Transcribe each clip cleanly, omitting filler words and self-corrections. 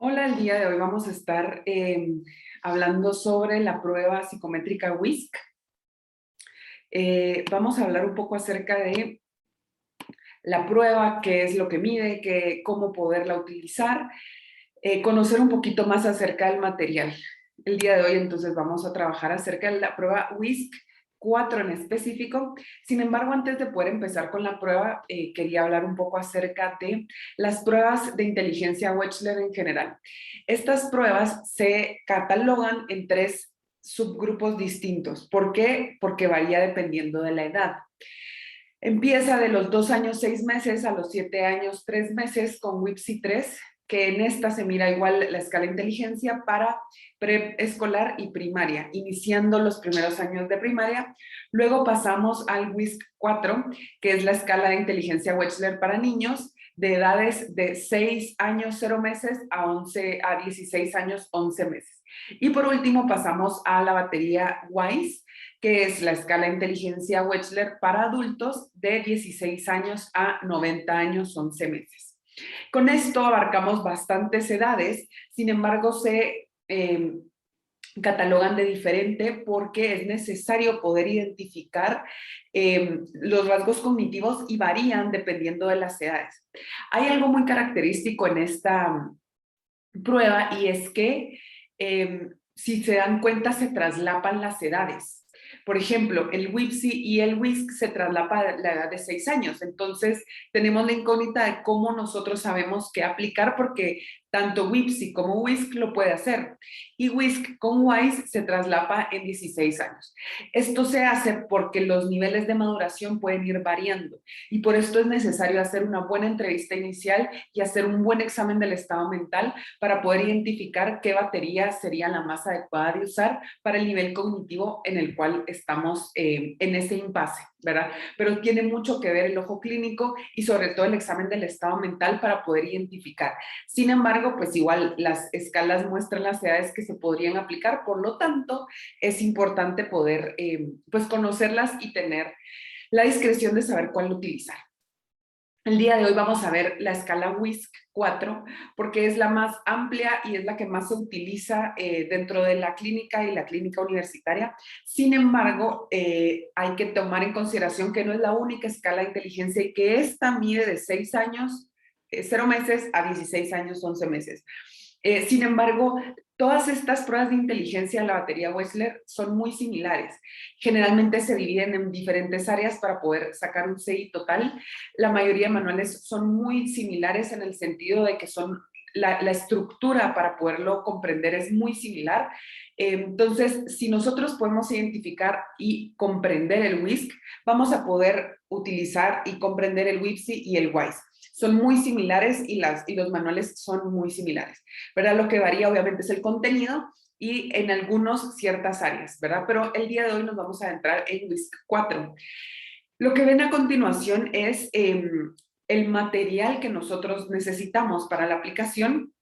Hola, el día de hoy vamos a estar hablando sobre la prueba psicométrica WISC. Vamos a hablar un poco acerca de la prueba, qué es lo que mide, cómo poderla utilizar, conocer un poquito más acerca del material. El día de hoy entonces vamos a trabajar acerca de la prueba WISC 4 en específico. Sin embargo, antes de poder empezar con la prueba, quería hablar un poco acerca de las pruebas de inteligencia Wechsler en general. Estas pruebas se catalogan en 3 subgrupos distintos. ¿Por qué? Porque varía dependiendo de la edad. Empieza de los 2 años 6 meses a los 7 años 3 meses con WIPSI 3, que en esta se mira igual la escala de inteligencia para preescolar y primaria, iniciando los primeros años de primaria. Luego pasamos al WISC 4, que es la escala de inteligencia Wechsler para niños de edades de 6 años 0 meses a 16 años 11 meses. Y por último pasamos a la batería WISE, que es la escala de inteligencia Wechsler para adultos de 16 años a 90 años 11 meses. Con esto abarcamos bastantes edades, sin embargo se catalogan de diferente porque es necesario poder identificar los rasgos cognitivos y varían dependiendo de las edades. Hay algo muy característico en esta prueba y es que si se dan cuenta se traslapan las edades. Por ejemplo, el WIPSI y el WISC se traslapa a la edad de 6 años. Entonces, tenemos la incógnita de cómo nosotros sabemos qué aplicar porque tanto WIPSI como WISC lo puede hacer. Y WISC con WISE se traslapa en 16 años. Esto se hace porque los niveles de maduración pueden ir variando. Y por esto es necesario hacer una buena entrevista inicial y hacer un buen examen del estado mental para poder identificar qué batería sería la más adecuada de usar para el nivel cognitivo en el cual estamos en ese impasse, ¿verdad? Pero tiene mucho que ver el ojo clínico y sobre todo el examen del estado mental para poder identificar. Sin embargo, pues igual las escalas muestran las edades que se podrían aplicar, por lo tanto, es importante poder pues conocerlas y tener la discreción de saber cuál utilizar. El día de hoy vamos a ver la escala WISC 4 porque es la más amplia y es la que más se utiliza dentro de la clínica y la clínica universitaria. Sin embargo, hay que tomar en consideración que no es la única escala de inteligencia y que esta mide de 6 años, 0 meses a 16 años, 11 meses. Sin embargo, todas estas pruebas de inteligencia de la batería Wechsler son muy similares. Generalmente se dividen en diferentes áreas para poder sacar un CI total. La mayoría de manuales son muy similares en el sentido de que son la estructura para poderlo comprender es muy similar. Entonces, si nosotros podemos identificar y comprender el WISC, vamos a poder utilizar y comprender el WIPSI y el WISE. Son muy similares y los manuales son muy similares, ¿verdad? Lo que varía obviamente es el contenido y en algunos ciertas áreas, ¿verdad? Pero el día de hoy nos vamos a adentrar en WISC 4. Lo que ven a continuación es el material que nosotros necesitamos para la aplicación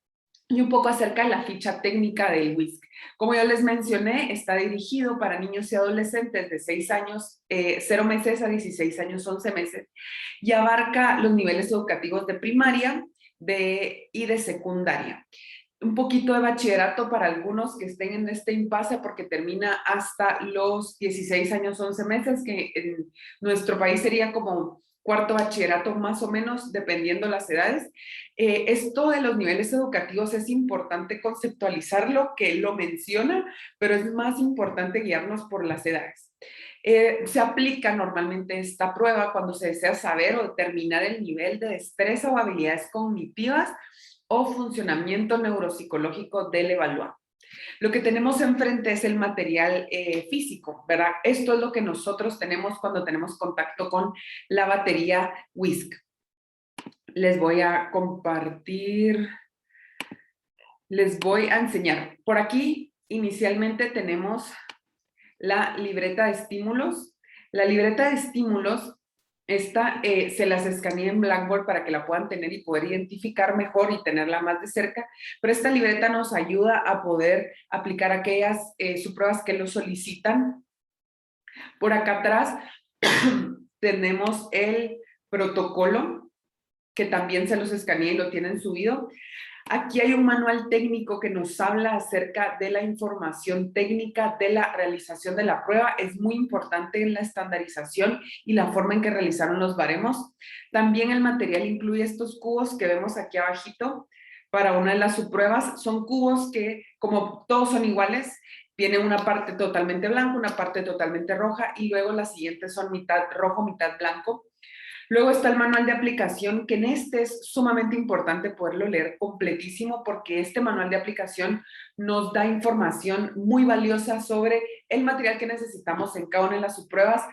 y un poco acerca de la ficha técnica del WISC. Como yo les mencioné, está dirigido para niños y adolescentes de 6 años, 0 meses a 16 años, 11 meses, y abarca los niveles educativos de primaria y de secundaria. Un poquito de bachillerato para algunos que estén en este impasse porque termina hasta los 16 años, 11 meses, que en nuestro país sería como cuarto bachillerato más o menos, dependiendo las edades. Esto de los niveles educativos es importante conceptualizarlo, que él lo menciona, pero es más importante guiarnos por las edades. Se aplica normalmente esta prueba cuando se desea saber o determinar el nivel de destreza o habilidades cognitivas o funcionamiento neuropsicológico del evaluado. Lo que tenemos enfrente es el material físico, ¿verdad? Esto es lo que nosotros tenemos cuando tenemos contacto con la batería WISC. Les voy a compartir, les voy a enseñar. Por aquí inicialmente tenemos la libreta de estímulos. La libreta de estímulos, esta se las escaneé en Blackboard para que la puedan tener y poder identificar mejor y tenerla más de cerca, pero esta libreta nos ayuda a poder aplicar aquellas subpruebas que lo solicitan. Por acá atrás tenemos el protocolo, que también se los escaneé y lo tienen subido. Aquí hay un manual técnico que nos habla acerca de la información técnica de la realización de la prueba. Es muy importante en la estandarización y la forma en que realizaron los baremos. También el material incluye estos cubos que vemos aquí abajito para una de las subpruebas. Son cubos que, como todos son iguales, viene una parte totalmente blanca, una parte totalmente roja y luego las siguientes son mitad rojo, mitad blanco. Luego está el manual de aplicación, que en este es sumamente importante poderlo leer completísimo porque este manual de aplicación nos da información muy valiosa sobre el material que necesitamos en cada una de las subpruebas,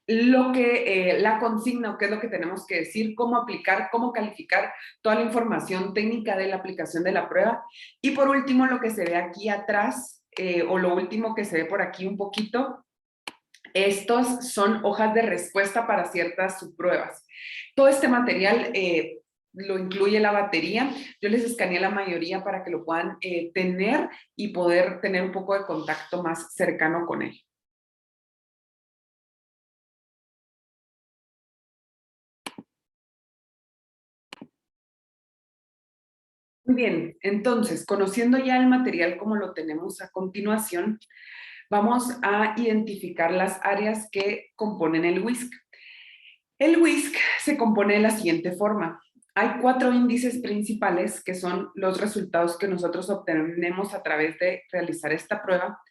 lo que la consigna o qué es lo que tenemos que decir, cómo aplicar, cómo calificar toda la información técnica de la aplicación de la prueba. Y por último, lo que se ve aquí atrás, o lo último que se ve por aquí un poquito, estos son hojas de respuesta para ciertas subpruebas. Todo este material lo incluye la batería. Yo les escaneé la mayoría para que lo puedan tener y poder tener un poco de contacto más cercano con él. Muy bien, entonces, conociendo ya el material como lo tenemos a continuación, vamos a identificar las áreas que componen el WISC. El WISC se compone de la siguiente forma. Hay 4 índices principales que son los resultados que nosotros obtenemos a través de realizar esta prueba.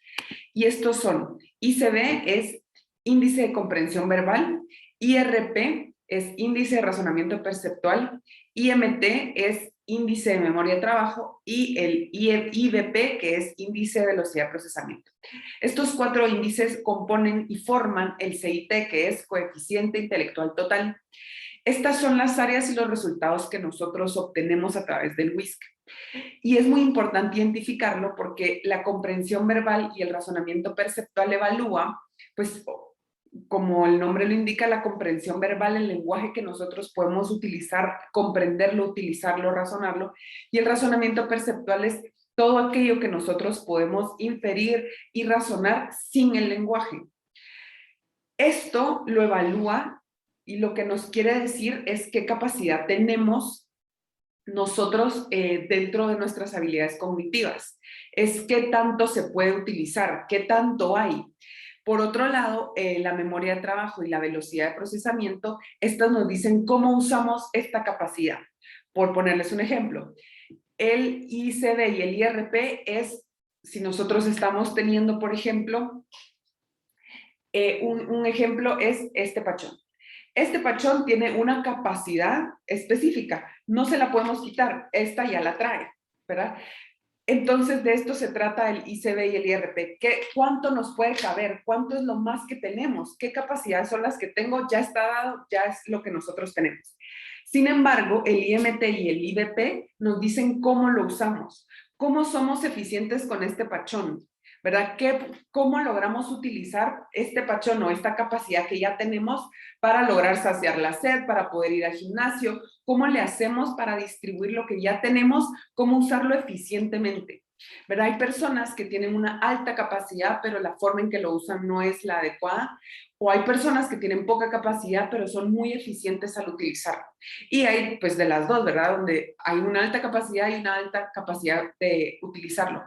Y estos son: ICB es índice de comprensión verbal, IRP es índice de razonamiento perceptual, IMT es índice de memoria de trabajo y el IVP, que es índice de velocidad de procesamiento. Estos 4 índices componen y forman el CIT, que es coeficiente intelectual total. Estas son las áreas y los resultados que nosotros obtenemos a través del WISC. Y es muy importante identificarlo porque la comprensión verbal y el razonamiento perceptual evalúa, pues, como el nombre lo indica, la comprensión verbal, el lenguaje que nosotros podemos utilizar, comprenderlo, utilizarlo, razonarlo, y el razonamiento perceptual es todo aquello que nosotros podemos inferir y razonar sin el lenguaje. Esto lo evalúa y lo que nos quiere decir es qué capacidad tenemos nosotros dentro de nuestras habilidades cognitivas. Es qué tanto se puede utilizar, qué tanto hay. Por otro lado, la memoria de trabajo y la velocidad de procesamiento, estas nos dicen cómo usamos esta capacidad. Por ponerles un ejemplo, el ICD y el IRP es, si nosotros estamos teniendo, por ejemplo, un ejemplo es este pachón. Este pachón tiene una capacidad específica, no se la podemos quitar, esta ya la trae, ¿verdad? Entonces, de esto se trata el ICB y el IRP. ¿Cuánto nos puede caber? ¿Cuánto es lo más que tenemos? ¿Qué capacidades son las que tengo? Ya está dado, ya es lo que nosotros tenemos. Sin embargo, el IMT y el IVP nos dicen cómo lo usamos, cómo somos eficientes con este pachón, ¿verdad? ¿Cómo logramos utilizar este pachón o esta capacidad que ya tenemos para lograr saciar la sed, para poder ir al gimnasio? ¿Cómo le hacemos para distribuir lo que ya tenemos? ¿Cómo usarlo eficientemente? ¿Verdad? Hay personas que tienen una alta capacidad, pero la forma en que lo usan no es la adecuada. O hay personas que tienen poca capacidad, pero son muy eficientes al utilizarlo. Y hay, pues, de las dos, ¿verdad? Donde hay una alta capacidad y una alta capacidad de utilizarlo.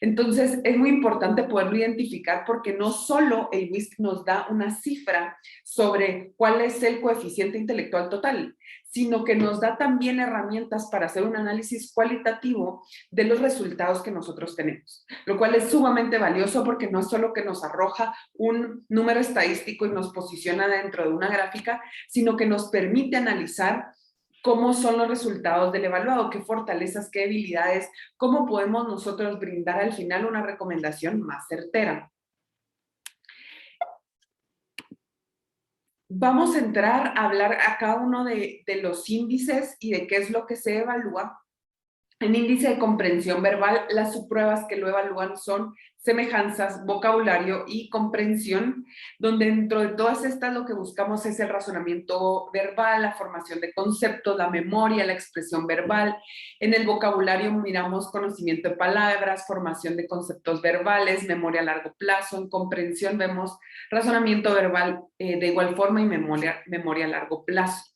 Entonces, es muy importante poderlo identificar porque no solo el WISC nos da una cifra sobre cuál es el coeficiente intelectual total, sino que nos da también herramientas para hacer un análisis cualitativo de los resultados que nosotros tenemos, lo cual es sumamente valioso porque no es solo que nos arroja un número estadístico y nos posiciona dentro de una gráfica, sino que nos permite analizar cómo son los resultados del evaluado, qué fortalezas, qué debilidades, cómo podemos nosotros brindar al final una recomendación más certera. Vamos a entrar a hablar a cada uno de los índices y de qué es lo que se evalúa. En índice de comprensión verbal, las subpruebas que lo evalúan son semejanzas, vocabulario y comprensión, donde dentro de todas estas lo que buscamos es el razonamiento verbal, la formación de conceptos, la memoria, la expresión verbal. En el vocabulario miramos conocimiento de palabras, formación de conceptos verbales, memoria a largo plazo. En comprensión vemos razonamiento verbal de igual forma y memoria a largo plazo.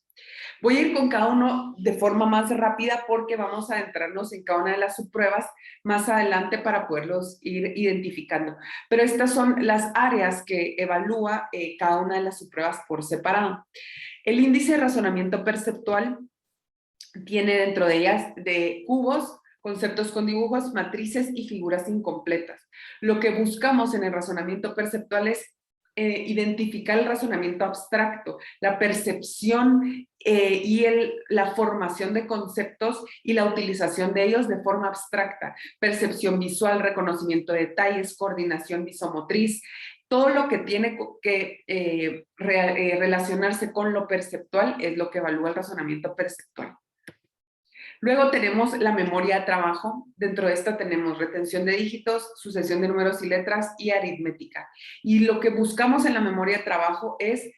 Voy a ir con cada uno de forma más rápida porque vamos a adentrarnos en cada una de las subpruebas más adelante para poderlos ir identificando. Pero estas son las áreas que evalúa cada una de las subpruebas por separado. El índice de razonamiento perceptual tiene dentro de ellas de cubos, conceptos con dibujos, matrices y figuras incompletas. Lo que buscamos en el razonamiento perceptual es identificar el razonamiento abstracto, la percepción y la formación de conceptos y la utilización de ellos de forma abstracta. Percepción visual, reconocimiento de detalles, coordinación visomotriz, todo lo que tiene que relacionarse con lo perceptual es lo que evalúa el razonamiento perceptual. Luego tenemos la memoria de trabajo. Dentro de esta tenemos retención de dígitos, sucesión de números y letras y aritmética. Y lo que buscamos en la memoria de trabajo es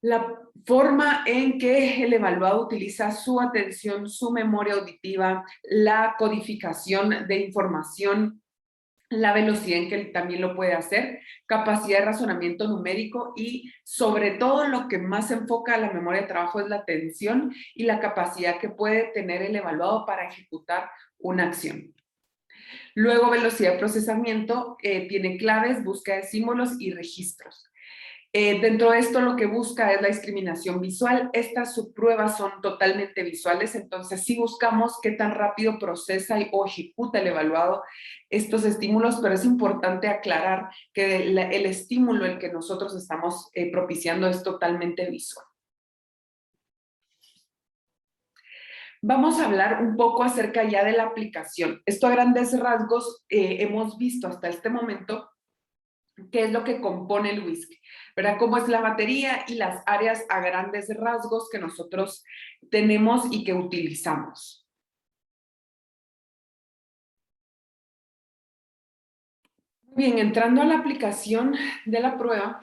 la forma en que el evaluado utiliza su atención, su memoria auditiva, la codificación de información, la velocidad en que él también lo puede hacer, capacidad de razonamiento numérico y sobre todo lo que más enfoca a la memoria de trabajo es la atención y la capacidad que puede tener el evaluado para ejecutar una acción. Luego, velocidad de procesamiento tiene claves, búsqueda de símbolos y registros. Dentro de esto lo que busca es la discriminación visual. Estas subpruebas son totalmente visuales, entonces sí buscamos qué tan rápido procesa o ejecuta el evaluado estos estímulos, pero es importante aclarar que el estímulo el que nosotros estamos propiciando es totalmente visual. Vamos a hablar un poco acerca ya de la aplicación. Esto a grandes rasgos hemos visto hasta este momento qué es lo que compone el whisky, ¿verdad? Cómo es la batería y las áreas a grandes rasgos que nosotros tenemos y que utilizamos. Bien, entrando a la aplicación de la prueba,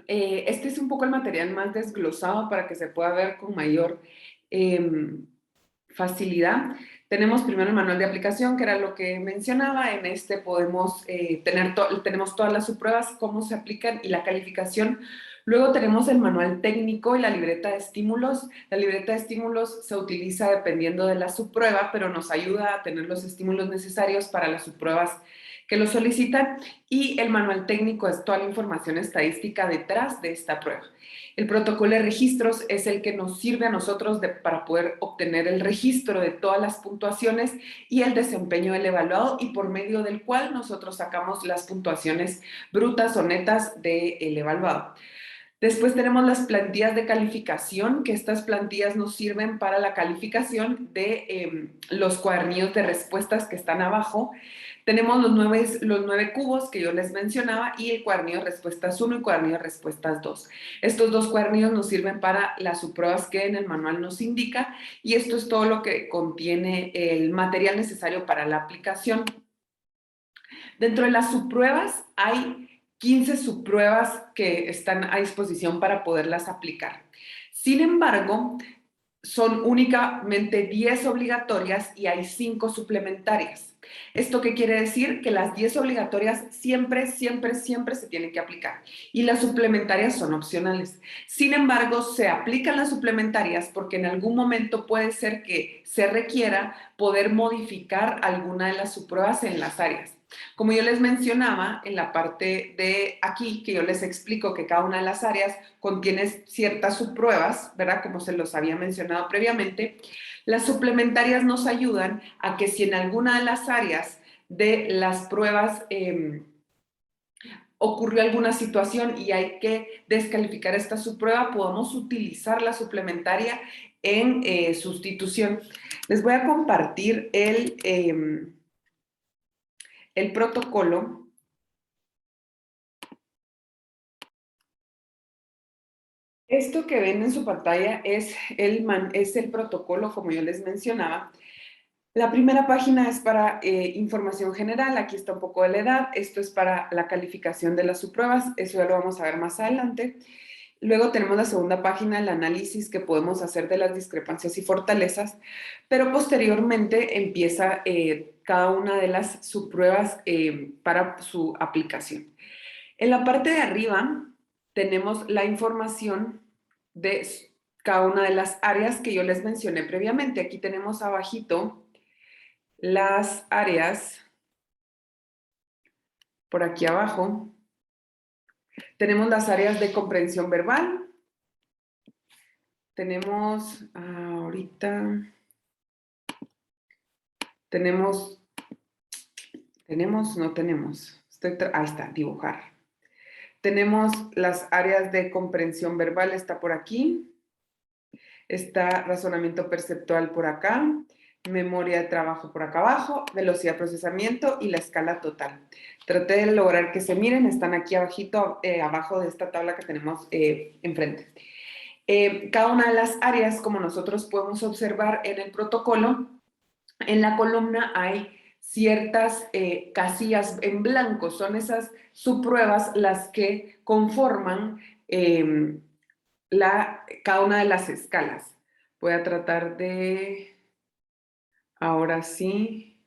este es un poco el material más desglosado para que se pueda ver con mayor facilidad. Tenemos primero el manual de aplicación, que era lo que mencionaba. En este podemos tenemos todas las subpruebas, cómo se aplican y la calificación. Luego tenemos el manual técnico y la libreta de estímulos. La libreta de estímulos se utiliza dependiendo de la subprueba, pero nos ayuda a tener los estímulos necesarios para las subpruebas que lo solicitan. Y el manual técnico es toda la información estadística detrás de esta prueba. El protocolo de registros es el que nos sirve a nosotros para poder obtener el registro de todas las puntuaciones y el desempeño del evaluado y por medio del cual nosotros sacamos las puntuaciones brutas o netas del evaluado. Después tenemos las plantillas de calificación, que estas plantillas nos sirven para la calificación de los cuadernillos de respuestas que están abajo. Tenemos los 9 cubos que yo les mencionaba y el cuadernillo de respuestas 1 y cuadernillo de respuestas 2. Estos dos cuadernillos nos sirven para las subpruebas que en el manual nos indica y esto es todo lo que contiene el material necesario para la aplicación. Dentro de las subpruebas hay 15 subpruebas que están a disposición para poderlas aplicar. Sin embargo, son únicamente 10 obligatorias y hay 5 suplementarias. ¿Esto qué quiere decir? Que las 10 obligatorias siempre se tienen que aplicar y las suplementarias son opcionales. Sin embargo, se aplican las suplementarias porque en algún momento puede ser que se requiera poder modificar alguna de las subpruebas en las áreas. Como yo les mencionaba en la parte de aquí, que yo les explico que cada una de las áreas contiene ciertas subpruebas, ¿verdad? Como se los había mencionado previamente, las suplementarias nos ayudan a que si en alguna de las áreas de las pruebas ocurrió alguna situación y hay que descalificar esta subprueba, podamos utilizar la suplementaria en sustitución. Les voy a compartir el protocolo. Esto que ven en su pantalla es el protocolo, como yo les mencionaba. La primera página es para información general, aquí está un poco de la edad, esto es para la calificación de las subpruebas, eso ya lo vamos a ver más adelante. Luego tenemos la segunda página, el análisis que podemos hacer de las discrepancias y fortalezas, pero posteriormente empieza cada una de las subpruebas para su aplicación. En la parte de arriba tenemos la información de cada una de las áreas que yo les mencioné previamente. Aquí tenemos abajito las áreas, por aquí abajo, tenemos las áreas de comprensión verbal. Tenemos ahorita, no tenemos. Ahí está, dibujar. Tenemos las áreas de comprensión verbal, está por aquí. Está razonamiento perceptual por acá. Memoria de trabajo por acá abajo. Velocidad de procesamiento y la escala total. Traté de lograr que se miren, están aquí abajito, abajo de esta tabla que tenemos enfrente. Cada una de las áreas, como nosotros podemos observar en el protocolo, en la columna hay ciertas casillas en blanco, son esas subpruebas las que conforman cada una de las escalas. Voy a tratar de, ahora sí.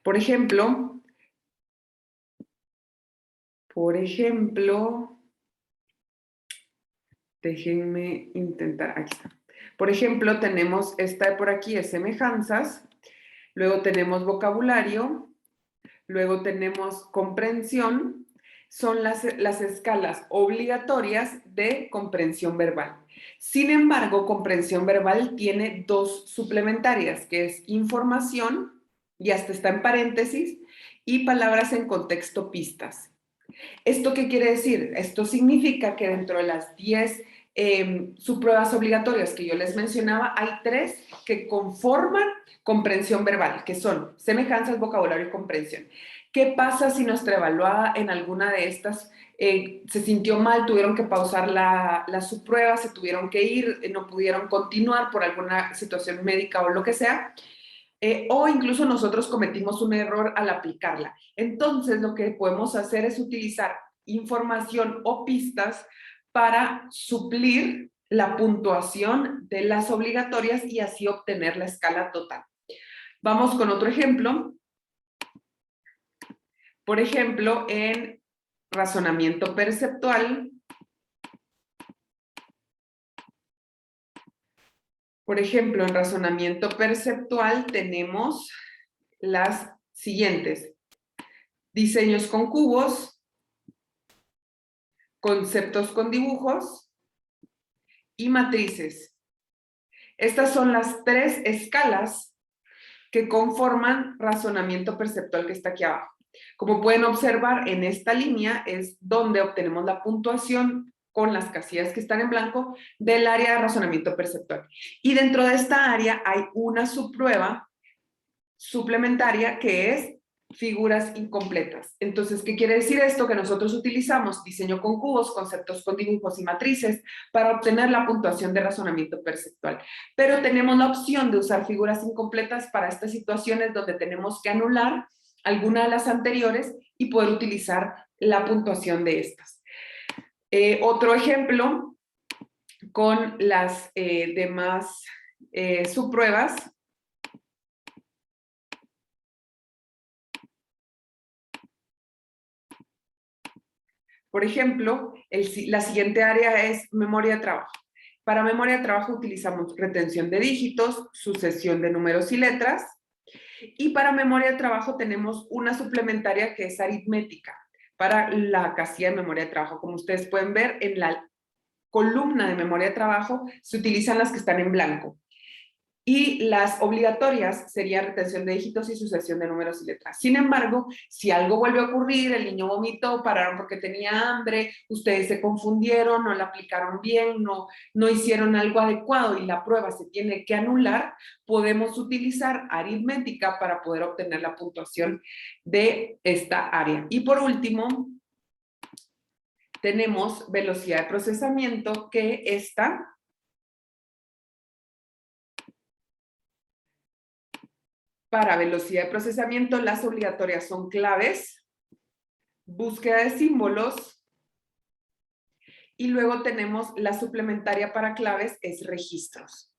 Por ejemplo, déjenme intentar, aquí está. Por ejemplo, tenemos esta de por aquí, es semejanzas, luego tenemos vocabulario, luego tenemos comprensión, son las escalas obligatorias de comprensión verbal. Sin embargo, comprensión verbal tiene dos suplementarias, que es información, y hasta está en paréntesis, y palabras en contexto, pistas. ¿Esto qué quiere decir? Esto significa que dentro de las 10 subpruebas obligatorias que yo les mencionaba, hay 3 que conforman comprensión verbal, que son semejanzas, vocabulario y comprensión. ¿Qué pasa si nuestra evaluada en alguna de estas se sintió mal, tuvieron que pausar la subprueba, se tuvieron que ir, no pudieron continuar por alguna situación médica o lo que sea? O incluso nosotros cometimos un error al aplicarla. Entonces, lo que podemos hacer es utilizar información o pistas para suplir la puntuación de las obligatorias y así obtener la escala total. Vamos con otro ejemplo. Por ejemplo, en razonamiento perceptual, tenemos las siguientes. Diseños con cubos, conceptos con dibujos y matrices. Estas son las 3 escalas que conforman razonamiento perceptual que está aquí abajo. Como pueden observar, en esta línea es donde obtenemos la puntuación con las casillas que están en blanco del área de razonamiento perceptual. Y dentro de esta área hay una subprueba suplementaria que es figuras incompletas. Entonces, ¿qué quiere decir esto? Que nosotros utilizamos diseño con cubos, conceptos con dibujos y matrices para obtener la puntuación de razonamiento perceptual. Pero tenemos la opción de usar figuras incompletas para estas situaciones donde tenemos que anular alguna de las anteriores y poder utilizar la puntuación de estas. Otro ejemplo con las demás subpruebas. Por ejemplo, la siguiente área es memoria de trabajo. Para memoria de trabajo utilizamos retención de dígitos, sucesión de números y letras. Y para memoria de trabajo tenemos una suplementaria que es aritmética para la casilla de memoria de trabajo. Como ustedes pueden ver, en la columna de memoria de trabajo se utilizan las que están en blanco. Y las obligatorias serían retención de dígitos y sucesión de números y letras. Sin embargo, si algo vuelve a ocurrir, el niño vomitó, pararon porque tenía hambre, ustedes se confundieron, no la aplicaron bien, no hicieron algo adecuado y la prueba se tiene que anular, podemos utilizar aritmética para poder obtener la puntuación de esta área. Y por último, tenemos velocidad de procesamiento, que está para velocidad de procesamiento, las obligatorias son claves, búsqueda de símbolos, y luego tenemos la suplementaria para claves, es registros.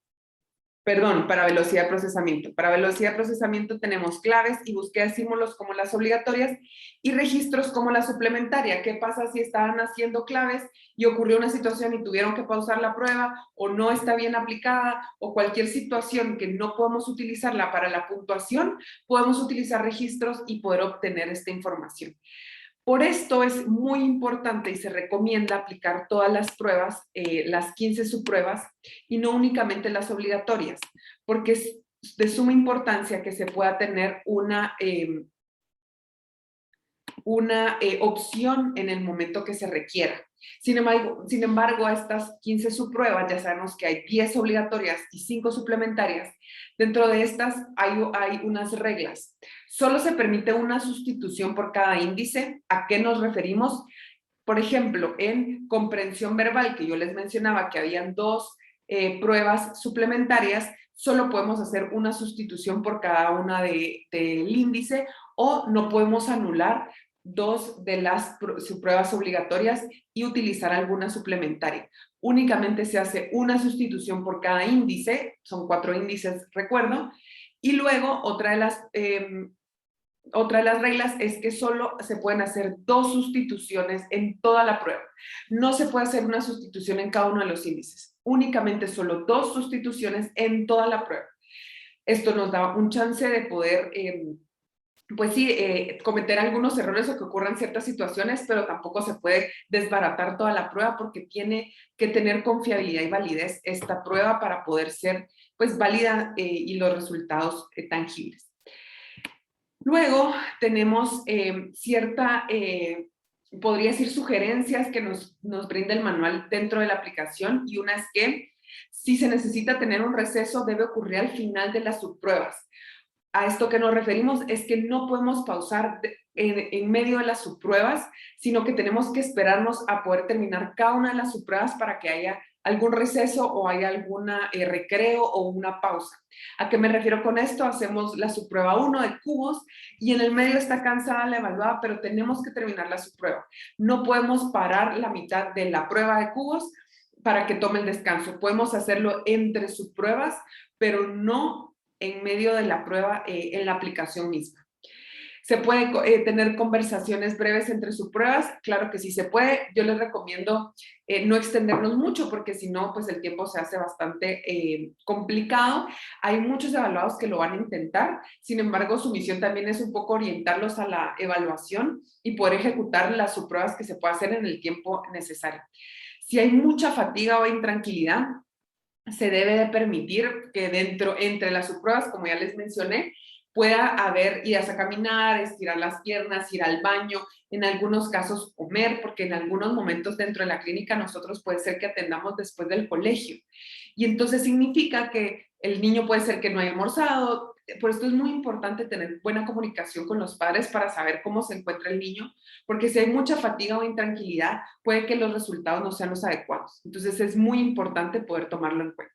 Perdón, para velocidad de procesamiento. Para velocidad de procesamiento tenemos claves y búsqueda de estímulos como las obligatorias y registros como la suplementaria. ¿Qué pasa si estaban haciendo claves y ocurrió una situación y tuvieron que pausar la prueba o no está bien aplicada o cualquier situación que no podemos utilizarla para la puntuación? Podemos utilizar registros y poder obtener esta información. Por esto es muy importante y se recomienda aplicar todas las pruebas, las 15 subpruebas, y no únicamente las obligatorias, porque es de suma importancia que se pueda tener una opción en el momento que se requiera. Sin embargo, a estas 15 subpruebas ya sabemos que hay 10 obligatorias y 5 suplementarias. Dentro de estas hay unas reglas. Solo se permite una sustitución por cada índice. ¿A qué nos referimos? Por ejemplo, en comprensión verbal, que yo les mencionaba que habían 2 pruebas suplementarias, solo podemos hacer una sustitución por cada una del índice, o no podemos anular 2 de las pruebas obligatorias y utilizar alguna suplementaria. Únicamente se hace una sustitución por cada índice, son 4 índices, recuerdo, y luego otra de las reglas es que solo se pueden hacer 2 sustituciones en toda la prueba. No se puede hacer una sustitución en cada uno de los índices. Únicamente solo 2 sustituciones en toda la prueba. Esto nos da un chance de poder, pues sí, cometer algunos errores o que ocurran ciertas situaciones, pero tampoco se puede desbaratar toda la prueba porque tiene que tener confiabilidad y validez esta prueba para poder ser, pues, válida y los resultados tangibles. Luego tenemos podría decir, sugerencias que nos brinda el manual dentro de la aplicación, y una es que si se necesita tener un receso debe ocurrir al final de las subpruebas. A esto que nos referimos es que no podemos pausar en medio de las subpruebas, sino que tenemos que esperarnos a poder terminar cada una de las subpruebas para que haya algún receso o haya algún recreo o una pausa. ¿A qué me refiero con esto? Hacemos la subprueba 1 de cubos y en el medio está cansada la evaluada, pero tenemos que terminar la subprueba. No podemos parar la mitad de la prueba de cubos para que tome el descanso. Podemos hacerlo entre subpruebas, pero no en medio de la prueba en la aplicación misma. ¿Se puede tener conversaciones breves entre subpruebas? Claro que sí se puede. Yo les recomiendo no extendernos mucho porque si no, pues el tiempo se hace bastante complicado. Hay muchos evaluados que lo van a intentar. Sin embargo, su misión también es un poco orientarlos a la evaluación y poder ejecutar las subpruebas que se pueda hacer en el tiempo necesario. Si hay mucha fatiga o intranquilidad, se debe de permitir que entre las subpruebas, como ya les mencioné, pueda haber idas a caminar, estirar las piernas, ir al baño, en algunos casos comer, porque en algunos momentos dentro de la clínica nosotros puede ser que atendamos después del colegio. Y entonces significa que el niño puede ser que no haya almorzado. Por esto es muy importante tener buena comunicación con los padres para saber cómo se encuentra el niño, porque si hay mucha fatiga o intranquilidad, puede que los resultados no sean los adecuados. Entonces es muy importante poder tomarlo en cuenta.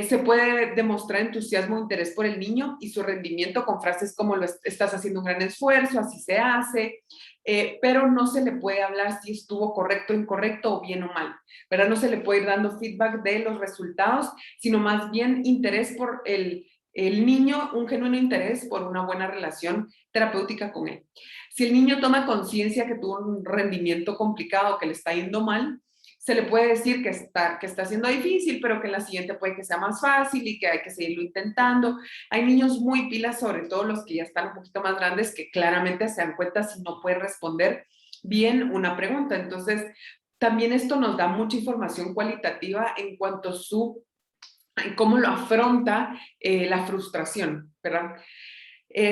Se puede demostrar entusiasmo o interés por el niño y su rendimiento con frases como estás haciendo un gran esfuerzo, así se hace, pero no se le puede hablar si estuvo correcto, incorrecto o bien o mal, ¿verdad? No se le puede ir dando feedback de los resultados, sino más bien interés por el niño, un genuino interés por una buena relación terapéutica con él. Si el niño toma conciencia que tuvo un rendimiento complicado, que le está yendo mal, se le puede decir que está siendo difícil, pero que en la siguiente puede que sea más fácil y que hay que seguirlo intentando. Hay niños muy pilas, sobre todo los que ya están un poquito más grandes, que claramente se dan cuenta si no pueden responder bien una pregunta. Entonces, también esto nos da mucha información cualitativa en cuanto a cómo lo afronta la frustración, ¿verdad?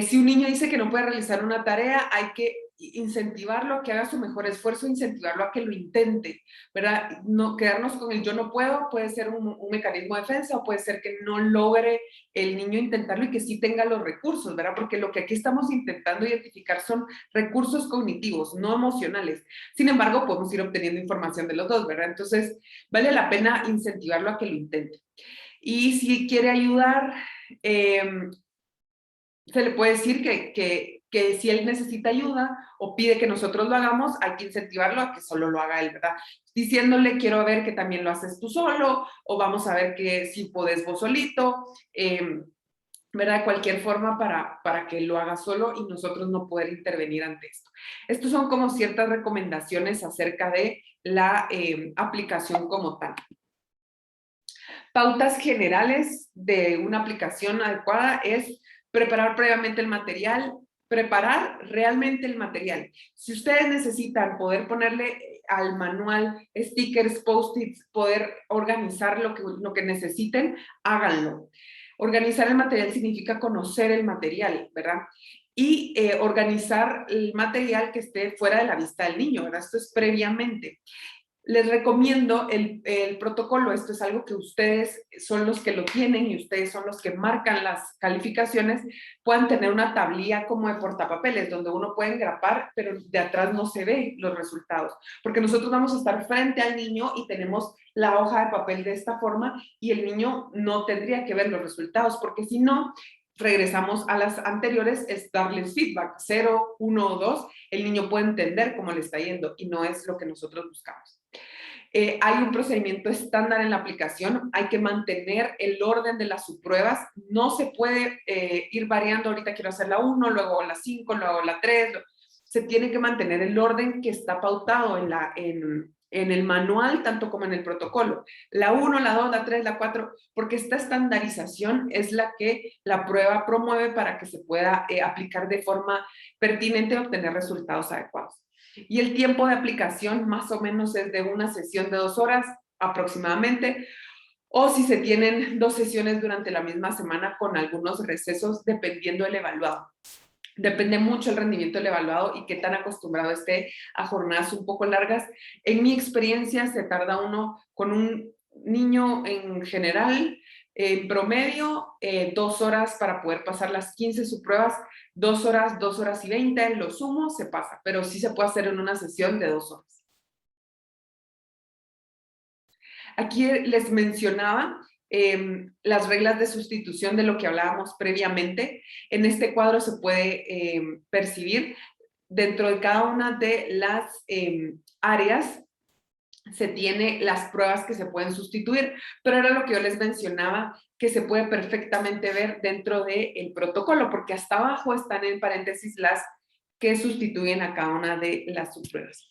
Si un niño dice que no puede realizar una tarea, hay que incentivarlo a que haga su mejor esfuerzo, incentivarlo a que lo intente, ¿verdad? No quedarnos con el yo no puedo, puede ser un mecanismo de defensa, o puede ser que no logre el niño intentarlo y que sí tenga los recursos, ¿verdad? Porque lo que aquí estamos intentando identificar son recursos cognitivos, no emocionales. Sin embargo, podemos ir obteniendo información de los dos, ¿verdad? Entonces, vale la pena incentivarlo a que lo intente. Y si quiere ayudar, se le puede decir que que si él necesita ayuda o pide que nosotros lo hagamos, hay que incentivarlo a que solo lo haga él, ¿verdad? Diciéndole, quiero ver que también lo haces tú solo, o vamos a ver que si podés vos solito, ¿verdad? Cualquier forma para que lo haga solo y nosotros no poder intervenir ante esto. Estos son como ciertas recomendaciones acerca de la aplicación como tal. Pautas generales de una aplicación adecuada es preparar previamente el material, preparar realmente el material. Si ustedes necesitan poder ponerle al manual stickers, post-its, poder organizar lo que necesiten, háganlo. Organizar el material significa conocer el material, ¿verdad? Y organizar el material que esté fuera de la vista del niño, ¿verdad? Esto es previamente. Les recomiendo el protocolo. Esto es algo que ustedes son los que lo tienen y ustedes son los que marcan las calificaciones. Puedan tener una tablilla como de portapapeles donde uno puede engrapar, pero de atrás no se ve los resultados. Porque nosotros vamos a estar frente al niño y tenemos la hoja de papel de esta forma y el niño no tendría que ver los resultados, porque si no, regresamos a las anteriores, es darles feedback, 0, 1 o 2, el niño puede entender cómo le está yendo y no es lo que nosotros buscamos. Hay un procedimiento estándar en la aplicación, hay que mantener el orden de las subpruebas, no se puede ir variando, ahorita quiero hacer la 1, luego la 5, luego la 3, se tiene que mantener el orden que está pautado en el manual, tanto como en el protocolo. La 1, la 2, la 3, la 4, porque esta estandarización es la que la prueba promueve para que se pueda aplicar de forma pertinente y obtener resultados adecuados. Y el tiempo de aplicación más o menos es de una sesión de 2 horas aproximadamente, o si se tienen 2 sesiones durante la misma semana con algunos recesos dependiendo del evaluado. Depende mucho el rendimiento del evaluado y qué tan acostumbrado esté a jornadas un poco largas. En mi experiencia se tarda uno con un niño en general, en promedio, 2 horas para poder pasar las 15 subpruebas, 2 horas, 2 horas y 20, lo sumo se pasa, pero sí se puede hacer en una sesión de 2 horas. Aquí les mencionaba las reglas de sustitución de lo que hablábamos previamente. En este cuadro se puede percibir dentro de cada una de las áreas se tiene las pruebas que se pueden sustituir, pero era lo que yo les mencionaba, que se puede perfectamente ver dentro del protocolo, porque hasta abajo están en paréntesis las que sustituyen a cada una de las subpruebas.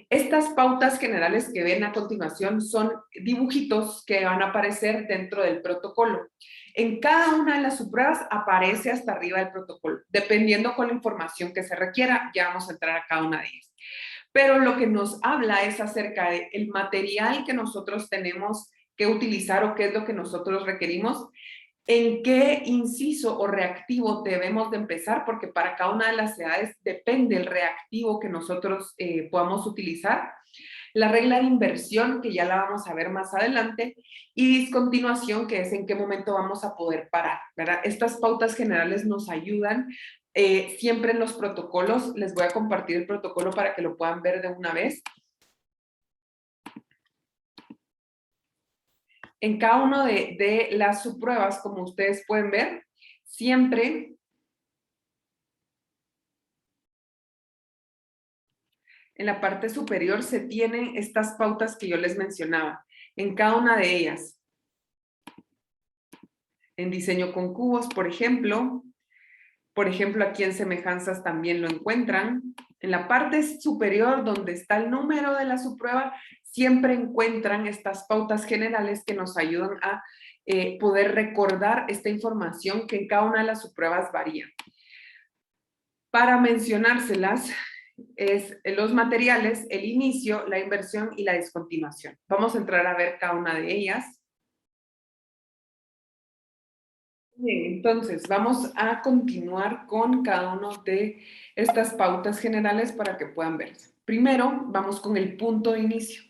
Estas pautas generales que ven a continuación son dibujitos que van a aparecer dentro del protocolo. En cada una de las subpruebas aparece hasta arriba del protocolo, dependiendo con la información que se requiera, ya vamos a entrar a cada una de ellas. Pero lo que nos habla es acerca del material que nosotros tenemos que utilizar o qué es lo que nosotros requerimos, en qué inciso o reactivo debemos de empezar, porque para cada una de las edades depende el reactivo que nosotros podamos utilizar. La regla de inversión, que ya la vamos a ver más adelante, y discontinuación, que es en qué momento vamos a poder parar, ¿verdad? Estas pautas generales nos ayudan siempre en los protocolos. Les voy a compartir el protocolo para que lo puedan ver de una vez. En cada una de las subpruebas, como ustedes pueden ver, siempre en la parte superior se tienen estas pautas que yo les mencionaba, en cada una de ellas. En diseño con cubos, por ejemplo, aquí en semejanzas también lo encuentran. En la parte superior, donde está el número de la subprueba, siempre encuentran estas pautas generales que nos ayudan a poder recordar esta información que en cada una de las subpruebas varía. Para mencionárselas, es los materiales, el inicio, la inversión y la discontinuación. Vamos a entrar a ver cada una de ellas. Bien, entonces vamos a continuar con cada una de estas pautas generales para que puedan verse. Primero, vamos con el punto de inicio.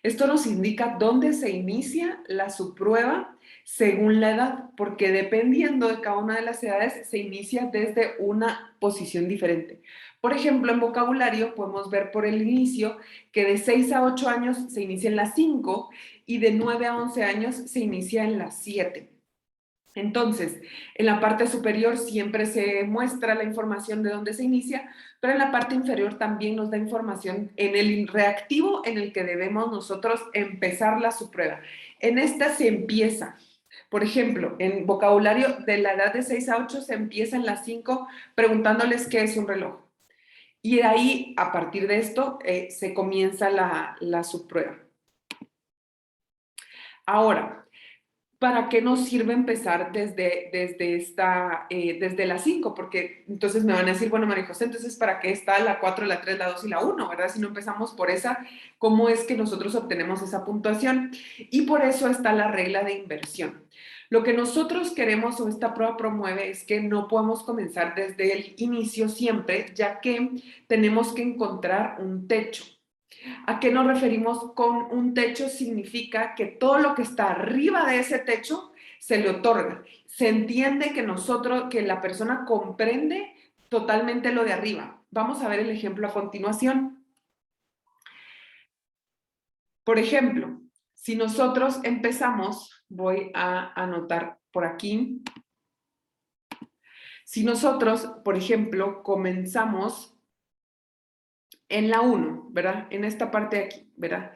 Esto nos indica dónde se inicia la subprueba según la edad, porque dependiendo de cada una de las edades se inicia desde una posición diferente. Por ejemplo, en vocabulario podemos ver por el inicio que de 6 a 8 años se inicia en la 5 y de 9 a 11 años se inicia en la 7. Entonces, en la parte superior siempre se muestra la información de dónde se inicia, pero en la parte inferior también nos da información en el reactivo en el que debemos nosotros empezar la subprueba. En esta se empieza. Por ejemplo, en vocabulario de la edad de 6 a 8 se empieza en las 5 preguntándoles qué es un reloj. Y de ahí, a partir de esto, se comienza la subprueba. Ahora, ¿para qué nos sirve empezar desde las 5? Porque entonces me van a decir, bueno, María José, entonces ¿para qué está la 4, la 3, la 2 y la 1, verdad? Si no empezamos por esa, ¿cómo es que nosotros obtenemos esa puntuación? Y por eso está la regla de inversión. Lo que nosotros queremos o esta prueba promueve es que no podemos comenzar desde el inicio siempre, ya que tenemos que encontrar un techo. ¿A qué nos referimos con un techo? Significa que todo lo que está arriba de ese techo se le otorga. Se entiende que la persona comprende totalmente lo de arriba. Vamos a ver el ejemplo a continuación. Por ejemplo, si nosotros empezamos, voy a anotar por aquí. Si nosotros, por ejemplo, comenzamos en la 1, ¿verdad? En esta parte de aquí, ¿verdad?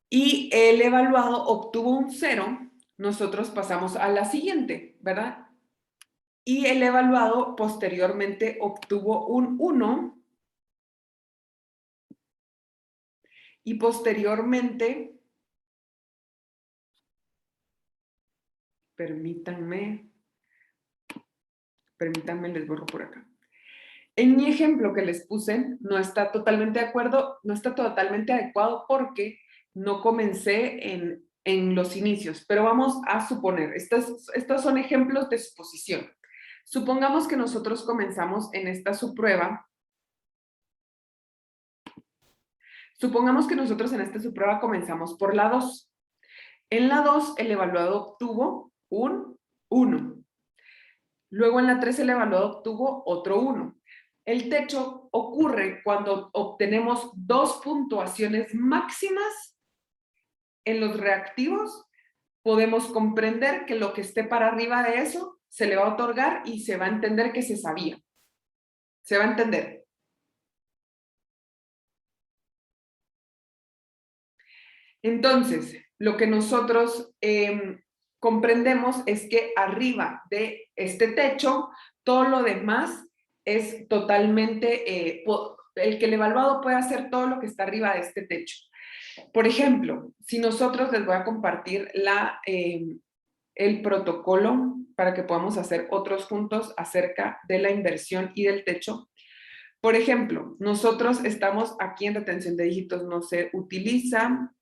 Y el evaluado obtuvo un 0, nosotros pasamos a la siguiente, ¿verdad? Y el evaluado posteriormente obtuvo un 1 y posteriormente, permítanme, les borro por acá. En mi ejemplo que les puse, no está totalmente de acuerdo, no está totalmente adecuado porque no comencé en los inicios, pero vamos a suponer, estos son ejemplos de suposición. Supongamos que nosotros comenzamos en esta subprueba. Supongamos que nosotros en esta subprueba comenzamos por la 2. En la 2 el evaluado obtuvo un 1. Luego en la 3 el evaluado obtuvo otro 1. El techo ocurre cuando obtenemos 2 puntuaciones máximas en los reactivos. Podemos comprender que lo que esté para arriba de eso se le va a otorgar y se va a entender que se sabía. Se va a entender. Entonces, lo que nosotros comprendemos es que arriba de este techo, todo lo demás es totalmente, el que el evaluado puede hacer todo lo que está arriba de este techo. Por ejemplo, si nosotros les voy a compartir el protocolo para que podamos hacer otros juntos acerca de la inversión y del techo. Por ejemplo, nosotros estamos aquí en retención de dígitos, no se utiliza.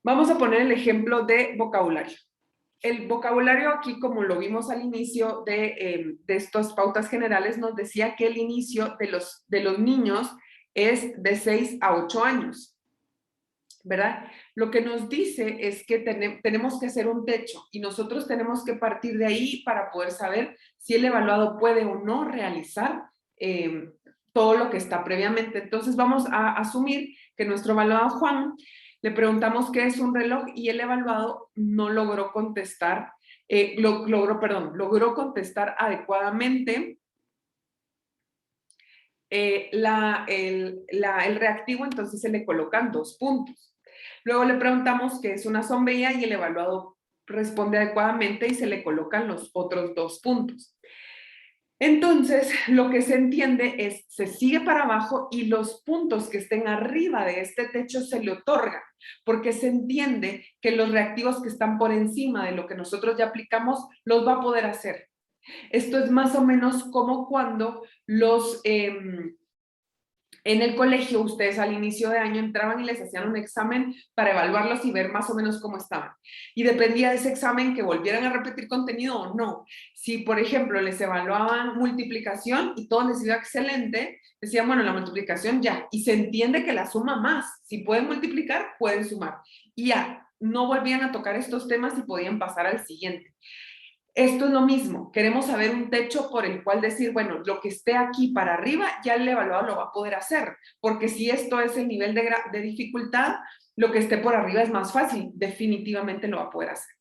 Vamos a poner el ejemplo de vocabulario. El vocabulario aquí, como lo vimos al inicio de estas pautas generales, nos decía que el inicio de los niños es de 6 a 8 años, ¿verdad? Lo que nos dice es que tenemos que hacer un techo y nosotros tenemos que partir de ahí para poder saber si el evaluado puede o no realizar todo lo que está previamente. Entonces vamos a asumir que nuestro evaluado Juan le preguntamos qué es un reloj y el evaluado no logró contestar, logró contestar adecuadamente el reactivo, entonces se le colocan 2 puntos. Luego le preguntamos qué es una sombría y el evaluado responde adecuadamente y se le colocan los otros 2 puntos. Entonces, lo que se entiende es, se sigue para abajo y los puntos que estén arriba de este techo se le otorgan, porque se entiende que los reactivos que están por encima de lo que nosotros ya aplicamos, los va a poder hacer. Esto es más o menos como cuando en el colegio ustedes al inicio de año entraban y les hacían un examen para evaluarlos y ver más o menos cómo estaban. Y dependía de ese examen que volvieran a repetir contenido o no. Si, por ejemplo, les evaluaban multiplicación y todo les iba excelente, decían, bueno, la multiplicación ya. Y se entiende que la suma más. Si pueden multiplicar, pueden sumar. Y ya, no volvían a tocar estos temas y podían pasar al siguiente. Esto es lo mismo, queremos saber un techo por el cual decir, bueno, lo que esté aquí para arriba, ya el evaluado lo va a poder hacer, porque si esto es el nivel de dificultad, lo que esté por arriba es más fácil, definitivamente lo va a poder hacer.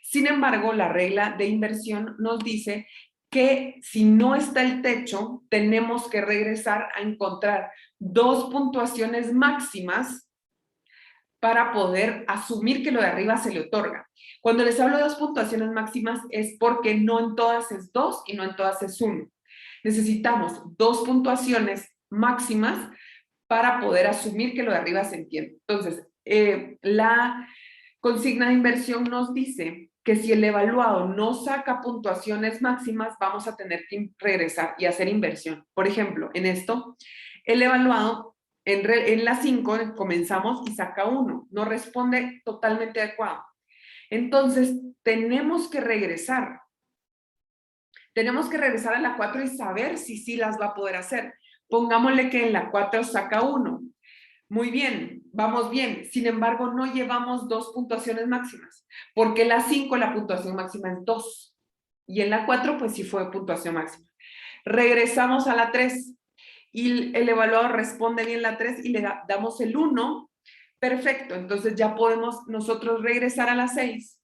Sin embargo, la regla de inversión nos dice que si no está el techo, tenemos que regresar a encontrar 2 puntuaciones máximas para poder asumir que lo de arriba se le otorga. Cuando les hablo de 2 puntuaciones máximas es porque no en todas es 2 y no en todas es 1. Necesitamos 2 puntuaciones máximas para poder asumir que lo de arriba se entiende. Entonces, la consigna de inversión nos dice que si el evaluado no saca puntuaciones máximas, vamos a tener que regresar y hacer inversión. Por ejemplo, en esto, el evaluado en la 5 comenzamos y saca 1, no responde totalmente adecuado. Entonces, tenemos que regresar. Tenemos que regresar a la 4 y saber si sí las va a poder hacer. Pongámosle que en la 4 saca 1. Muy bien, vamos bien. Sin embargo, no llevamos 2 puntuaciones máximas, porque en la 5 la puntuación máxima es 2. Y en la 4 pues sí fue puntuación máxima. Regresamos a la 3 y el evaluador responde bien la 3 y le damos el 1. Perfecto, entonces ya podemos nosotros regresar a la 6,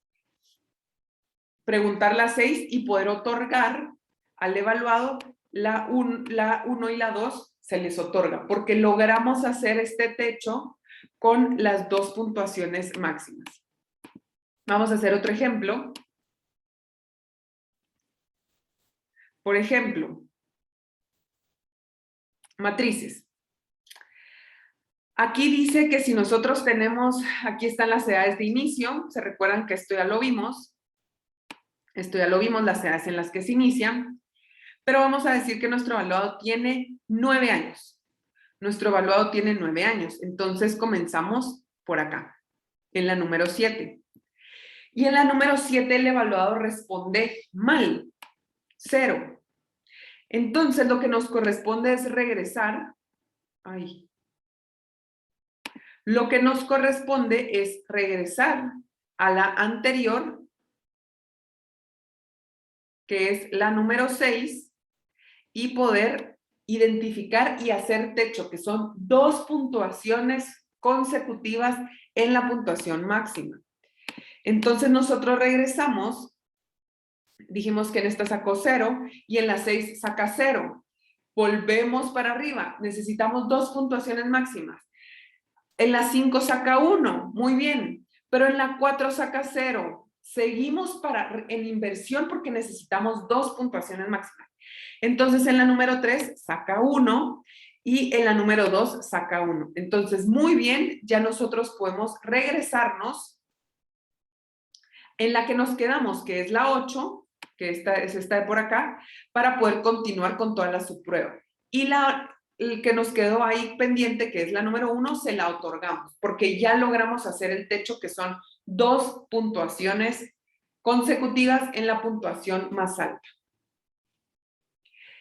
preguntar la 6 y poder otorgar al evaluado la 1 y la 2 se les otorga, porque logramos hacer este techo con las 2 puntuaciones máximas. Vamos a hacer otro ejemplo. Por ejemplo, matrices. Aquí dice que si nosotros tenemos, aquí están las edades de inicio, se recuerdan que esto ya lo vimos, las edades en las que se inician, pero vamos a decir que nuestro evaluado tiene 9 años. Nuestro evaluado tiene 9 años, entonces comenzamos por acá, en la número 7. Y en la número 7 el evaluado responde mal, 0. Entonces lo que nos corresponde es regresar, lo que nos corresponde es regresar a la anterior, que es la número 6, y poder identificar y hacer techo, que son 2 puntuaciones consecutivas en la puntuación máxima. Entonces nosotros regresamos, dijimos que en esta sacó 0 y en la 6 saca 0. Volvemos para arriba, necesitamos 2 puntuaciones máximas. En la 5 saca 1, muy bien, pero en la 4 saca 0. Seguimos en inversión porque necesitamos 2 puntuaciones máximas. Entonces en la número 3 saca 1 y en la número 2 saca 1. Entonces muy bien, ya nosotros podemos regresarnos en la que nos quedamos, que es la 8, que es esta de por acá, para poder continuar con todas las subpruebas. Y el que nos quedó ahí pendiente, que es la número 1, se la otorgamos, porque ya logramos hacer el techo, que son 2 puntuaciones consecutivas en la puntuación más alta.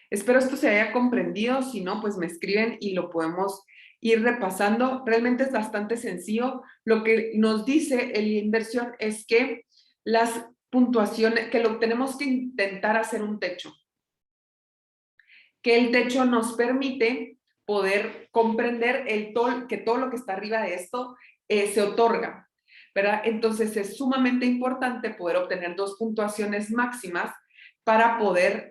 Espero esto se haya comprendido, si no, pues me escriben y lo podemos ir repasando. Realmente es bastante sencillo. Lo que nos dice la inversión es que las puntuaciones, que lo tenemos que intentar hacer un techo. Que el techo nos permite poder comprender que todo lo que está arriba de esto se otorga, ¿verdad? Entonces es sumamente importante poder obtener 2 puntuaciones máximas para poder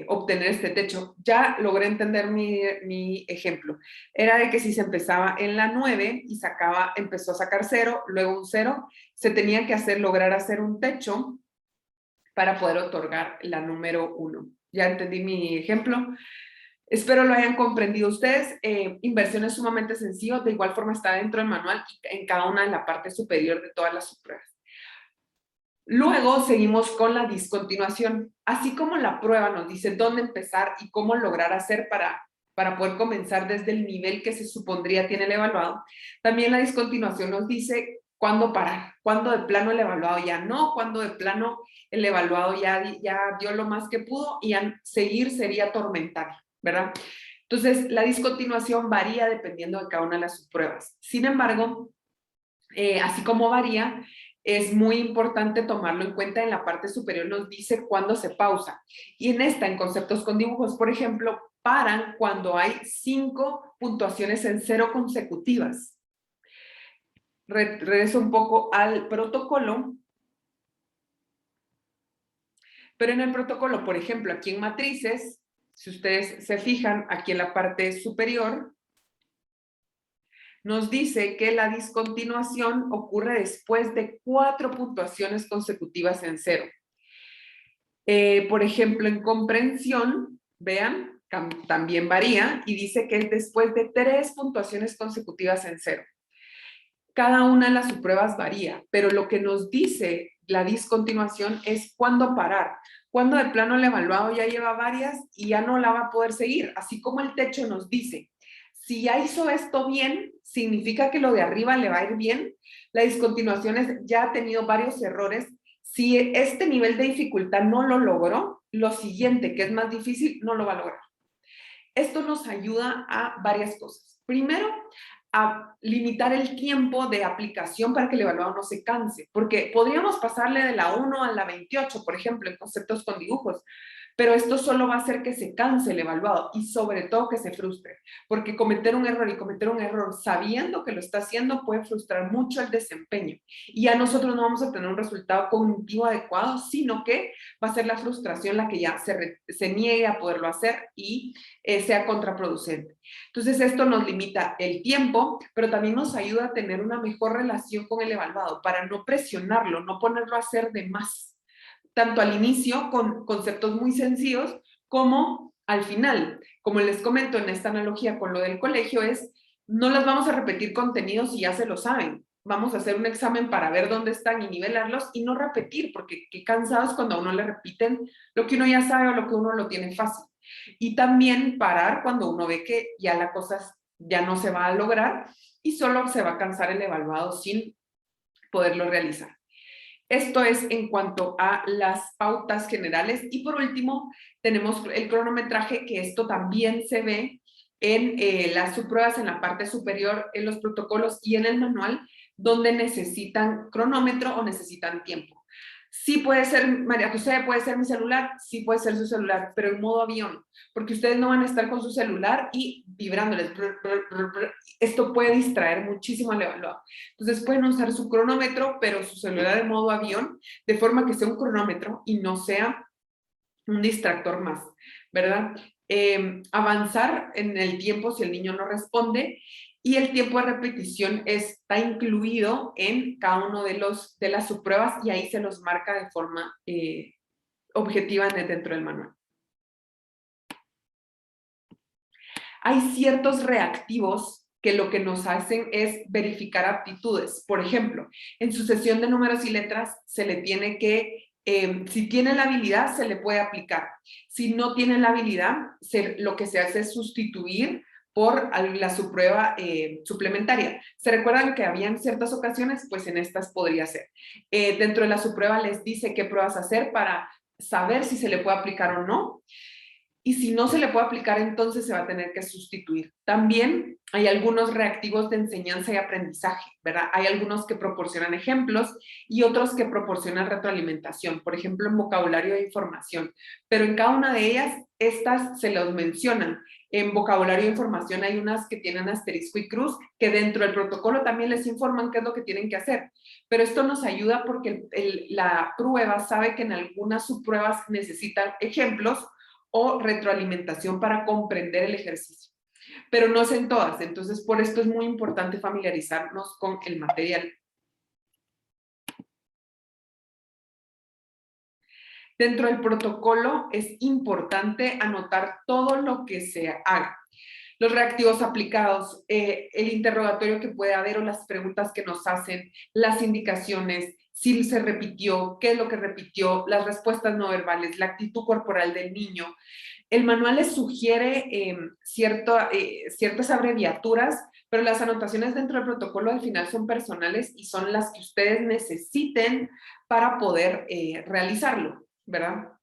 obtener este techo. Ya logré entender mi ejemplo. Era de que si se empezaba en la 9 y empezó a sacar 0, luego un 0, se tenía que lograr hacer un techo para poder otorgar la número 1. Ya entendí mi ejemplo. Espero lo hayan comprendido ustedes. Inversión es sumamente sencillo. De igual forma está dentro del manual y en cada una de la parte superior de todas las subpruebas. Luego seguimos con la discontinuación. Así como la prueba nos dice dónde empezar y cómo lograr hacer para poder comenzar desde el nivel que se supondría tiene el evaluado, también la discontinuación nos dice cuándo parar, cuándo de plano el evaluado ya no, cuándo de plano el evaluado ya dio lo más que pudo y seguir sería atormentar, ¿verdad? Entonces, la discontinuación varía dependiendo de cada una de las subpruebas. Sin embargo, así como varía, es muy importante tomarlo en cuenta. En la parte superior nos dice cuándo se pausa. Y en conceptos con dibujos, por ejemplo, paran cuando hay 5 puntuaciones en 0 consecutivas. Regreso un poco al protocolo. Pero en el protocolo, por ejemplo, aquí en matrices, si ustedes se fijan, aquí en la parte superior, nos dice que la discontinuación ocurre después de 4 puntuaciones consecutivas en 0. Por ejemplo, en comprensión, vean, también varía y dice que es después de 3 puntuaciones consecutivas en 0. Cada una de las subpruebas varía, pero lo que nos dice la discontinuación es cuándo parar, cuándo de plano el evaluado ya lleva varias y ya no la va a poder seguir, así como el techo nos dice, si ya hizo esto bien, significa que lo de arriba le va a ir bien. La discontinuación es, ya ha tenido varios errores. Si este nivel de dificultad no lo logró, lo siguiente, que es más difícil, no lo va a lograr. Esto nos ayuda a varias cosas. Primero, a limitar el tiempo de aplicación para que el evaluado no se canse, porque podríamos pasarle de la 1 a la 28, por ejemplo, en conceptos con dibujos, pero esto solo va a hacer que se canse el evaluado y sobre todo que se frustre, porque cometer un error sabiendo que lo está haciendo puede frustrar mucho el desempeño y ya nosotros no vamos a tener un resultado cognitivo adecuado, sino que va a ser la frustración la que ya se niegue a poderlo hacer y sea contraproducente. Entonces esto nos limita el tiempo, pero también nos ayuda a tener una mejor relación con el evaluado para no presionarlo, no ponerlo a hacer de más, tanto al inicio con conceptos muy sencillos como al final. Como les comento en esta analogía con lo del colegio es, no les vamos a repetir contenidos si ya se lo saben. Vamos a hacer un examen para ver dónde están y nivelarlos y no repetir, porque qué cansados cuando a uno le repiten lo que uno ya sabe o lo que uno lo tiene fácil. Y también parar cuando uno ve que ya la cosa ya no se va a lograr y solo se va a cansar el evaluado sin poderlo realizar. Esto es en cuanto a las pautas generales. Y por último, tenemos el cronometraje, que esto también se ve en las subpruebas en la parte superior, en los protocolos y en el manual, donde necesitan cronómetro o necesitan tiempo. Sí puede ser, María José, puede ser mi celular, sí puede ser su celular, pero en modo avión, porque ustedes no van a estar con su celular y vibrándoles. Esto puede distraer muchísimo al evaluado. Entonces pueden usar su cronómetro, pero su celular en modo avión, de forma que sea un cronómetro y no sea un distractor más, ¿verdad? Avanzar en el tiempo si el niño no responde y el tiempo de repetición está incluido en cada uno de las subpruebas y ahí se los marca de forma objetiva dentro del manual. Hay ciertos reactivos que lo que nos hacen es verificar aptitudes. Por ejemplo, en su sesión de números y letras se le tiene que, si tiene la habilidad, se le puede aplicar. Si no tiene la habilidad, lo que se hace es sustituir por la subprueba suplementaria. ¿Se recuerdan que habían ciertas ocasiones? Pues en estas podría ser. Dentro de la subprueba les dice qué pruebas hacer para saber si se le puede aplicar o no. Y si no se le puede aplicar, entonces se va a tener que sustituir. También hay algunos reactivos de enseñanza y aprendizaje, ¿verdad? Hay algunos que proporcionan ejemplos y otros que proporcionan retroalimentación, por ejemplo, en vocabulario de información. Pero en cada una de ellas, estas se los mencionan. En vocabulario de información hay unas que tienen asterisco y cruz, que dentro del protocolo también les informan qué es lo que tienen que hacer. Pero esto nos ayuda porque la prueba sabe que en algunas subpruebas necesitan ejemplos o retroalimentación para comprender el ejercicio, pero no es en todas. Entonces, por esto es muy importante familiarizarnos con el material. Dentro del protocolo es importante anotar todo lo que se haga. Los reactivos aplicados, el interrogatorio que puede haber o las preguntas que nos hacen, las indicaciones, si se repitió, qué es lo que repitió, las respuestas no verbales, la actitud corporal del niño. El manual les sugiere ciertas abreviaturas, pero las anotaciones dentro del protocolo al final son personales y son las que ustedes necesiten para poder realizarlo, ¿verdad?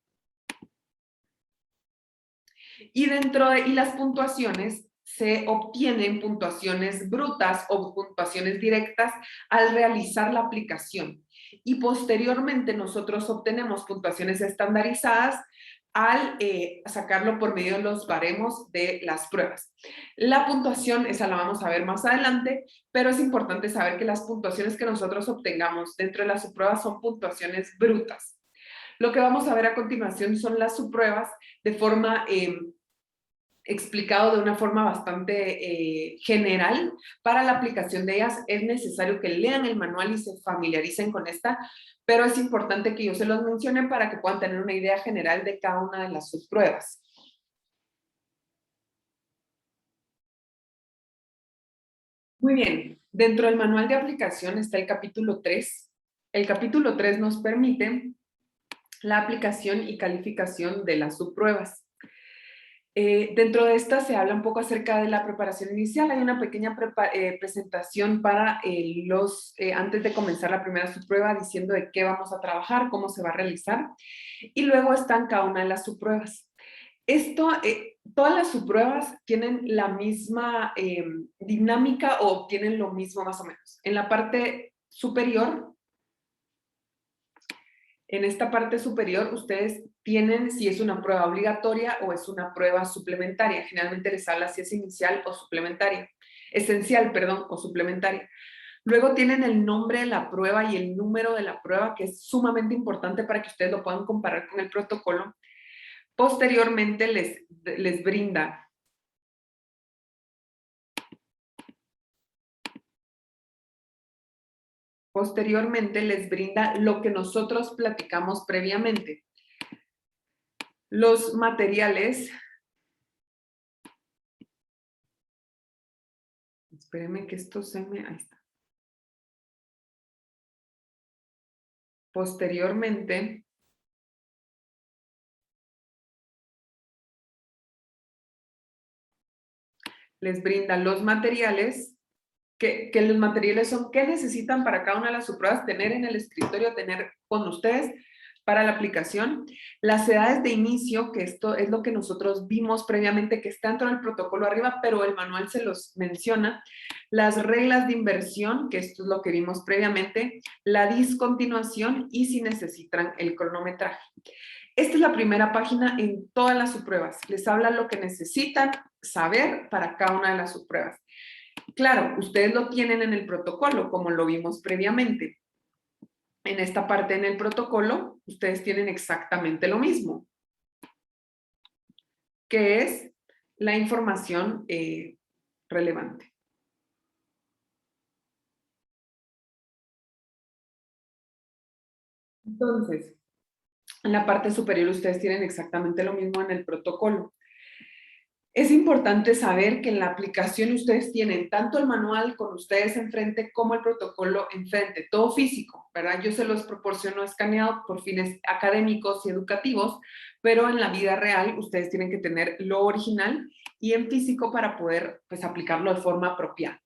Y y las puntuaciones, se obtienen puntuaciones brutas o puntuaciones directas al realizar la aplicación. Y posteriormente nosotros obtenemos puntuaciones estandarizadas al sacarlo por medio de los baremos de las pruebas. La puntuación, esa la vamos a ver más adelante, pero es importante saber que las puntuaciones que nosotros obtengamos dentro de las pruebas son puntuaciones brutas. Lo que vamos a ver a continuación son las subpruebas de forma explicado de una forma bastante general. Para la aplicación de ellas es necesario que lean el manual y se familiaricen con esta, pero es importante que yo se los mencione para que puedan tener una idea general de cada una de las subpruebas. Muy bien, dentro del manual de aplicación está el capítulo 3. El capítulo 3 nos permite la aplicación y calificación de las subpruebas. Dentro de esta se habla un poco acerca de la preparación inicial. Hay una pequeña presentación para antes de comenzar la primera subprueba, diciendo de qué vamos a trabajar, cómo se va a realizar. Y luego están cada una de las subpruebas. Todas las subpruebas tienen la misma dinámica o tienen lo mismo más o menos. En la parte superior, en esta parte superior, ustedes tienen si es una prueba obligatoria o es una prueba suplementaria. Generalmente les habla si es inicial o suplementaria. Esencial, perdón, o suplementaria. Luego tienen el nombre de la prueba y el número de la prueba, que es sumamente importante para que ustedes lo puedan comparar con el protocolo. Posteriormente les brinda lo que nosotros platicamos previamente. Los materiales, espérenme que esto ahí está. Posteriormente, les brinda los materiales, que los materiales son qué necesitan para cada una de las subpruebas tener en el escritorio, tener con ustedes para la aplicación. Las edades de inicio, que esto es lo que nosotros vimos previamente, que está dentro del protocolo arriba, pero el manual se los menciona. Las reglas de inversión, que esto es lo que vimos previamente, la discontinuación y si necesitan el cronometraje. Esta es la primera página en todas las subpruebas. Les habla lo que necesitan saber para cada una de las subpruebas. Claro, ustedes lo tienen en el protocolo, como lo vimos previamente. En esta parte en el protocolo, ustedes tienen exactamente lo mismo, que es la información relevante. Entonces, en la parte superior ustedes tienen exactamente lo mismo en el protocolo. Es importante saber que en la aplicación ustedes tienen tanto el manual con ustedes enfrente como el protocolo enfrente, todo físico, ¿verdad? Yo se los proporciono escaneado por fines académicos y educativos, pero en la vida real ustedes tienen que tener lo original y en físico para poder pues aplicarlo de forma apropiada.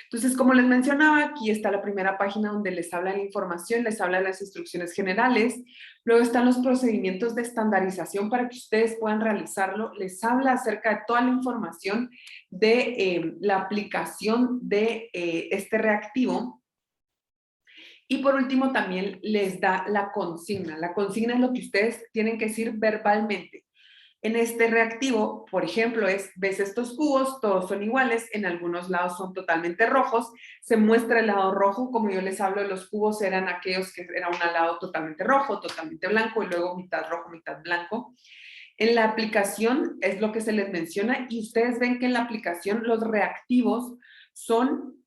Entonces, como les mencionaba, aquí está la primera página donde les habla la información, les habla de las instrucciones generales, luego están los procedimientos de estandarización para que ustedes puedan realizarlo, les habla acerca de toda la información de la aplicación de este reactivo. Y por último, también les da la consigna. La consigna es lo que ustedes tienen que decir verbalmente. En este reactivo, por ejemplo, ves estos cubos, todos son iguales, en algunos lados son totalmente rojos, se muestra el lado rojo, como yo les hablo, los cubos eran aquellos que era un lado totalmente rojo, totalmente blanco, y luego mitad rojo, mitad blanco. En la aplicación es lo que se les menciona, y ustedes ven que en la aplicación los reactivos son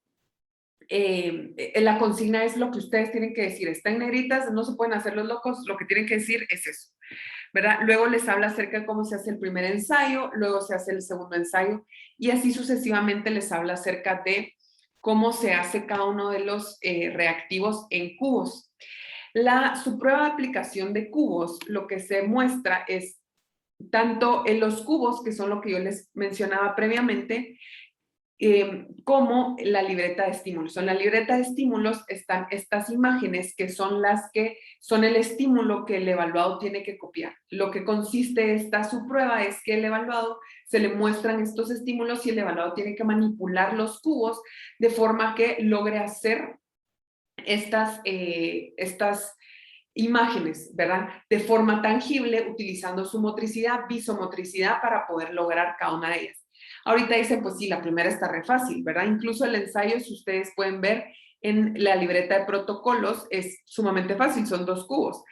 la consigna es lo que ustedes tienen que decir. Están negritas, no se pueden hacer los locos, lo que tienen que decir es eso, ¿verdad? Luego les habla acerca de cómo se hace el primer ensayo, luego se hace el segundo ensayo y así sucesivamente les habla acerca de cómo se hace cada uno de los reactivos en cubos. Su prueba de aplicación de cubos, lo que se muestra es tanto en los cubos, que son lo que yo les mencionaba previamente, como la libreta de estímulos. En la libreta de estímulos están estas imágenes que son las que son el estímulo que el evaluado tiene que copiar. Lo que consiste esta subprueba es que el evaluado se le muestran estos estímulos y el evaluado tiene que manipular los cubos de forma que logre hacer estas imágenes, ¿verdad? De forma tangible, utilizando su motricidad, visomotricidad para poder lograr cada una de ellas. Ahorita dicen, pues sí, la primera está re fácil, ¿verdad? Incluso el ensayo, si ustedes pueden ver en la libreta de protocolos, es sumamente fácil, son 2 cubos.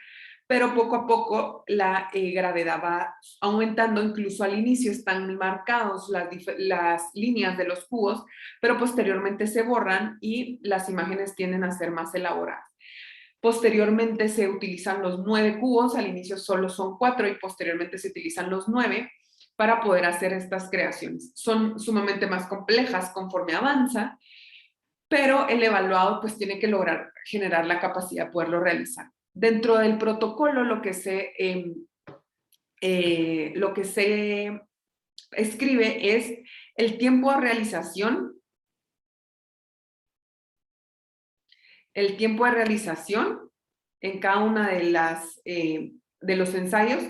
pero poco a poco la gravedad va aumentando, incluso al inicio están marcados las líneas de los cubos, pero posteriormente se borran y las imágenes tienden a ser más elaboradas. Posteriormente se utilizan los 9 cubos, al inicio solo son 4 y posteriormente se utilizan los 9 para poder hacer estas creaciones. Son sumamente más complejas conforme avanza, pero el evaluado pues tiene que lograr generar la capacidad de poderlo realizar. Dentro del protocolo lo que se escribe es el tiempo de realización, en cada una de los ensayos,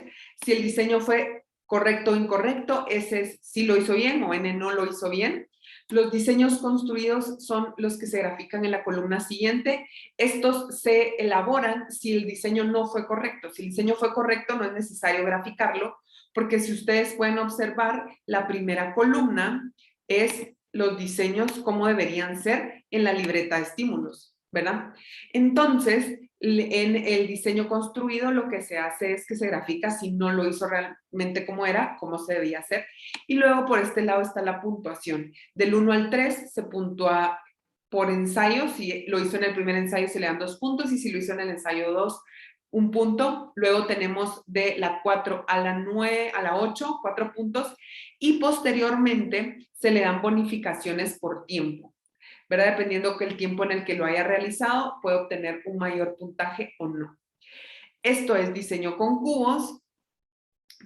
si el diseño fue correcto o incorrecto, ese es si lo hizo bien o N no lo hizo bien. Los diseños construidos son los que se grafican en la columna siguiente. Estos se elaboran si el diseño no fue correcto. Si el diseño fue correcto, no es necesario graficarlo, porque si ustedes pueden observar, la primera columna es los diseños como deberían ser en la libreta de estímulos, ¿verdad? Entonces, en el diseño construido lo que se hace es que se grafica si no lo hizo realmente como era, como se debía hacer. Y luego por este lado está la puntuación. Del 1 al 3 se puntúa por ensayo. Si lo hizo en el primer ensayo se le dan 2 puntos y si lo hizo en el ensayo 2, 1 punto. Luego tenemos de la 4 a la 9, a la 8, 4 puntos. Y posteriormente se le dan bonificaciones por tiempo, ¿verdad? Dependiendo que el tiempo en el que lo haya realizado, puede obtener un mayor puntaje o no. Esto es diseño con cubos.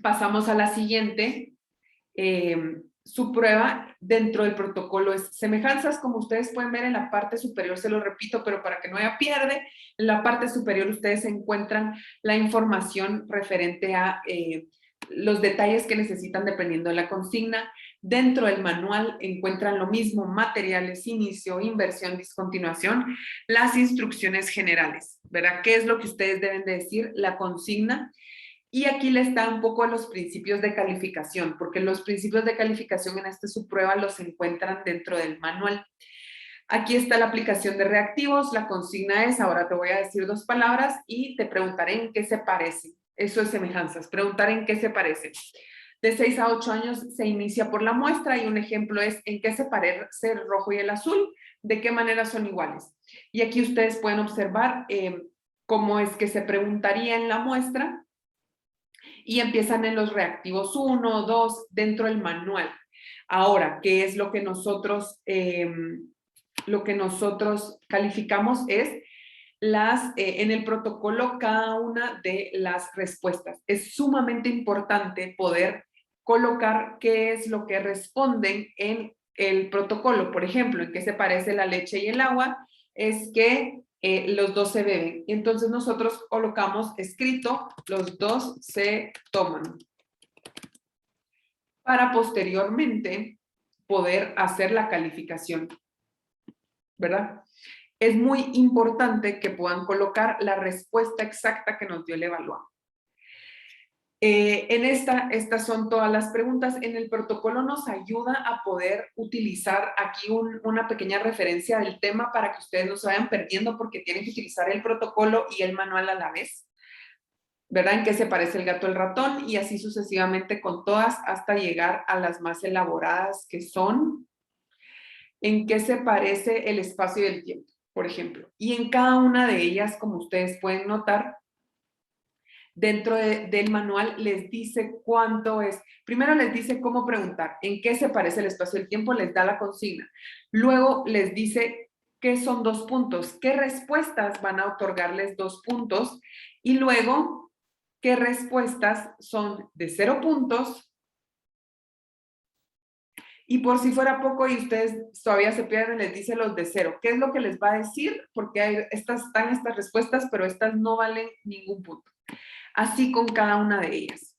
Pasamos a la siguiente. Su prueba dentro del protocolo es semejanzas, como ustedes pueden ver en la parte superior, se lo repito, pero para que no haya pierde, en la parte superior ustedes encuentran la información referente a los detalles que necesitan dependiendo de la consigna. Dentro del manual encuentran lo mismo: materiales, inicio, inversión, discontinuación, las instrucciones generales, ¿verdad? ¿Qué es lo que ustedes deben de decir? La consigna. Y aquí les da un poco los principios de calificación, porque los principios de calificación en esta subprueba los encuentran dentro del manual. Aquí está la aplicación de reactivos. La consigna es, ahora te voy a decir 2 palabras y te preguntaré en qué se parecen. Eso es semejanzas, preguntar en qué se parecen. De 6 a 8 años se inicia por la muestra y un ejemplo es en qué se parece el rojo y el azul, de qué manera son iguales. Y aquí ustedes pueden observar cómo es que se preguntaría en la muestra y empiezan en los reactivos 1, 2, dentro del manual. Ahora, ¿qué es lo que nosotros calificamos? Es en el protocolo cada una de las respuestas. Es sumamente importante poder colocar qué es lo que responden en el protocolo. Por ejemplo, en qué se parece la leche y el agua, es que los dos se beben. Entonces nosotros colocamos escrito, los dos se toman, para posteriormente poder hacer la calificación, ¿verdad? Es muy importante que puedan colocar la respuesta exacta que nos dio el evaluado. Estas son todas las preguntas. En el protocolo nos ayuda a poder utilizar aquí una pequeña referencia del tema para que ustedes no se vayan perdiendo, porque tienen que utilizar el protocolo y el manual a la vez, ¿verdad? En qué se parece el gato al ratón y así sucesivamente con todas hasta llegar a las más elaboradas, que son en qué se parece el espacio y el tiempo, por ejemplo. Y en cada una de ellas, como ustedes pueden notar, dentro del manual les dice cuánto es. Primero les dice cómo preguntar, en qué se parece el espacio y el tiempo, les da la consigna. Luego les dice qué son 2 puntos, qué respuestas van a otorgarles 2 puntos y luego qué respuestas son de 0 puntos. Y por si fuera poco y ustedes todavía se pierden, les dice los de 0. ¿Qué es lo que les va a decir? Porque están estas respuestas, pero estas no valen ningún punto. Así con cada una de ellas.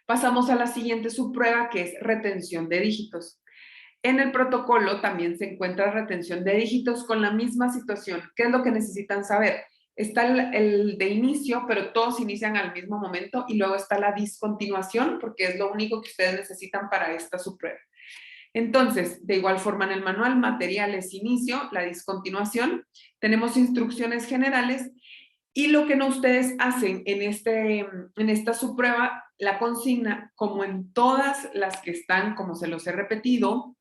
Pasamos a la siguiente subprueba, que es retención de dígitos. En el protocolo también se encuentra retención de dígitos con la misma situación. ¿Qué es lo que necesitan saber? Está el de inicio, pero todos inician al mismo momento, y luego está la discontinuación, porque es lo único que ustedes necesitan para esta subprueba. Entonces, de igual forma en el manual, materiales, inicio, la discontinuación, tenemos instrucciones generales Y lo que no ustedes hacen en esta subprueba, la consigna, como en todas las que están, como se los he repetido,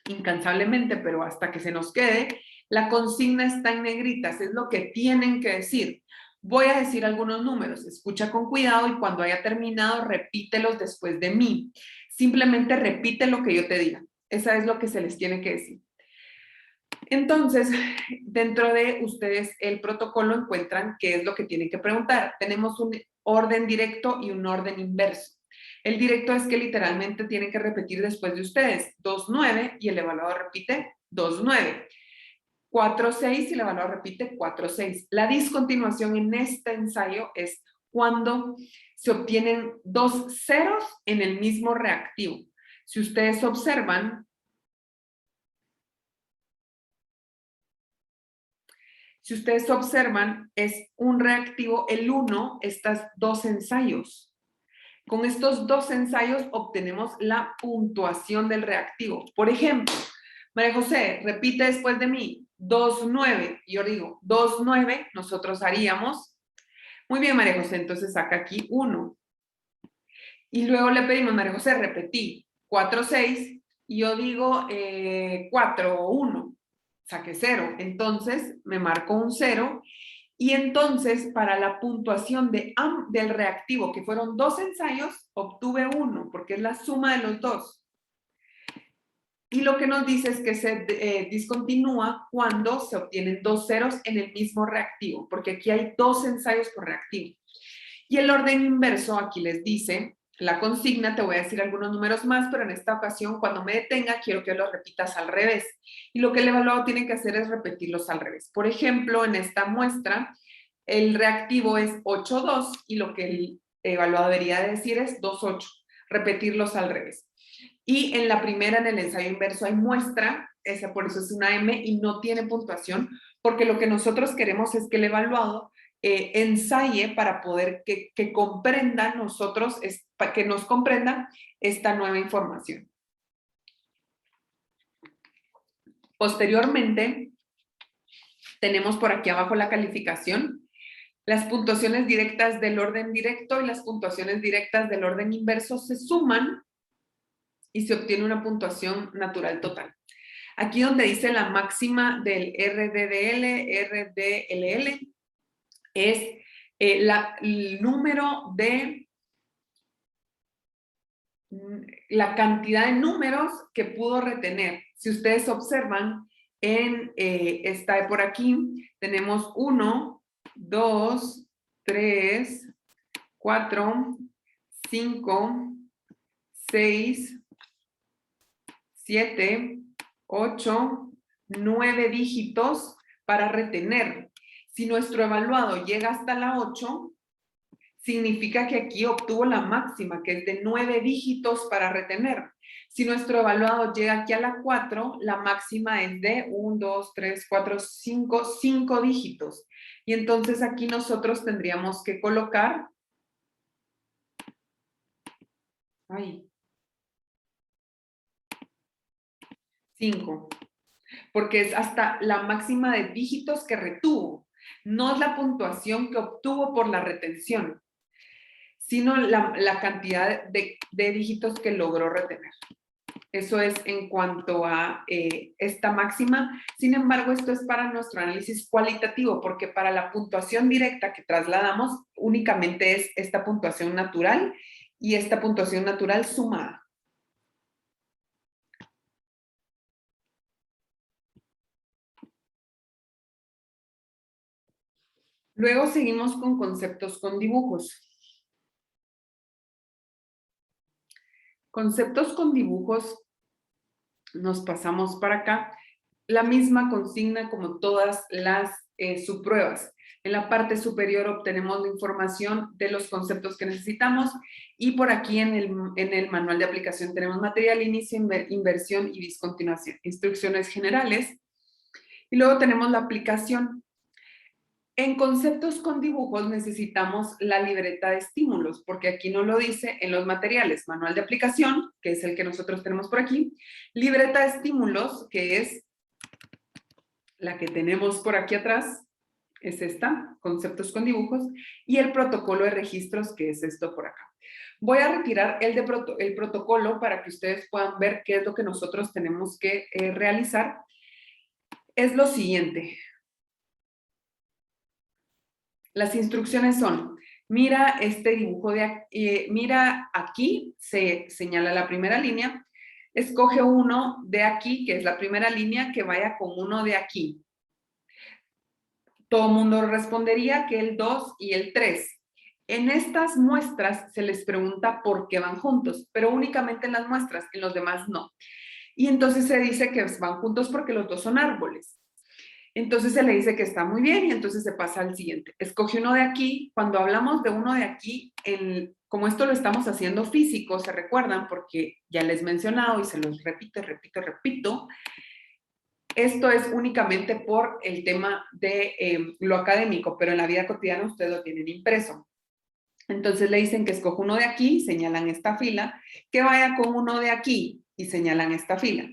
incansablemente, pero hasta que se nos quede, la consigna está en negritas, es lo que tienen que decir. Voy a decir algunos números, escucha con cuidado y cuando haya terminado, repítelos después de mí. Simplemente repite lo que yo te diga. Esa es lo que se les tiene que decir. Entonces, dentro de ustedes el protocolo encuentran qué es lo que tienen que preguntar. Tenemos un orden directo y un orden inverso. El directo es que literalmente tienen que repetir después de ustedes 2-9 y el evaluador repite 2-9. 4-6 y el evaluador repite 4-6. La discontinuación en este ensayo es cuando se obtienen dos ceros en el mismo reactivo. Si ustedes observan, es un reactivo, el 1, estas dos ensayos. Con estos dos ensayos obtenemos la puntuación del reactivo. Por ejemplo, María José, repite después de mí, 2-9. Yo digo, 2-9, nosotros haríamos. Muy bien, María José, entonces saca aquí 1. Y luego le pedimos, María José, repetí, 4-6. Y yo digo 4-1. Saqué 0. Entonces, me marco un 0. Y entonces, para la puntuación del reactivo, que fueron dos ensayos, obtuve 1, porque es la suma de los dos. Y lo que nos dice es que se discontinúa cuando se obtienen dos ceros en el mismo reactivo, porque aquí hay dos ensayos por reactivo. Y el orden inverso, aquí les dice, la consigna, te voy a decir algunos números más, pero en esta ocasión, cuando me detenga, quiero que los repitas al revés. Y lo que el evaluado tiene que hacer es repetirlos al revés. Por ejemplo, en esta muestra, el reactivo es 8-2 y lo que el evaluado debería decir es 2-8. Repetirlos al revés. Y en la primera, en el ensayo inverso, hay muestra, esa por eso es una M y no tiene puntuación, porque lo que nosotros queremos es que el evaluado ensaye para poder que comprenda nosotros, que nos comprenda esta nueva información. Posteriormente, tenemos por aquí abajo la calificación, las puntuaciones directas del orden directo y las puntuaciones directas del orden inverso se suman y se obtiene una puntuación natural total. Aquí donde dice la máxima del RDDL, RDLL, es el número de la cantidad de números que pudo retener. Si ustedes observan, esta de por aquí, tenemos 1, 2, 3, 4, 5, 6, 7, 8, 9 dígitos para retener. Si nuestro evaluado llega hasta la 8, significa que aquí obtuvo la máxima, que es de 9 dígitos para retener. Si nuestro evaluado llega aquí a la 4, la máxima es de 1, 2, 3, 4, 5 dígitos. Y entonces aquí nosotros tendríamos que colocar... 5, porque es hasta la máxima de dígitos que retuvo. No es la puntuación que obtuvo por la retención, sino la cantidad de dígitos que logró retener. Eso es en cuanto a esta máxima. Sin embargo, esto es para nuestro análisis cualitativo, porque para la puntuación directa que trasladamos, únicamente es esta puntuación natural y esta puntuación natural sumada. Luego seguimos con conceptos con dibujos. Conceptos con dibujos, nos pasamos para acá. La misma consigna como todas las subpruebas. En la parte superior obtenemos la información de los conceptos que necesitamos y por aquí en el manual de aplicación tenemos material, inicio, inversión y discontinuación, instrucciones generales. Y luego tenemos la aplicación. En conceptos con dibujos necesitamos la libreta de estímulos, porque aquí no lo dice en los materiales. Manual de aplicación, que es el que nosotros tenemos por aquí. Libreta de estímulos, que es la que tenemos por aquí atrás. es esta, conceptos con dibujos, y el protocolo de registros, que es esto por acá. Voy a retirar el protocolo para que ustedes puedan ver qué es lo que nosotros tenemos que realizar. Es lo siguiente. Las instrucciones son, mira este dibujo mira aquí, se señala la primera línea, escoge uno de aquí, que es la primera línea, que vaya con uno de aquí. Todo el mundo respondería que el 2 y el 3. En estas muestras se les pregunta por qué van juntos, pero únicamente en las muestras, en los demás no. Y entonces se dice que van juntos porque los dos son árboles. Entonces se le dice que está muy bien y entonces se pasa al siguiente. Escoge uno de aquí. Cuando hablamos de uno de aquí, como esto lo estamos haciendo físico, se recuerdan porque ya les he mencionado y se los repito, esto es únicamente por el tema de lo académico, pero en la vida cotidiana ustedes lo tienen impreso. Entonces le dicen que escoja uno de aquí, señalan esta fila, que vaya con uno de aquí y señalan esta fila.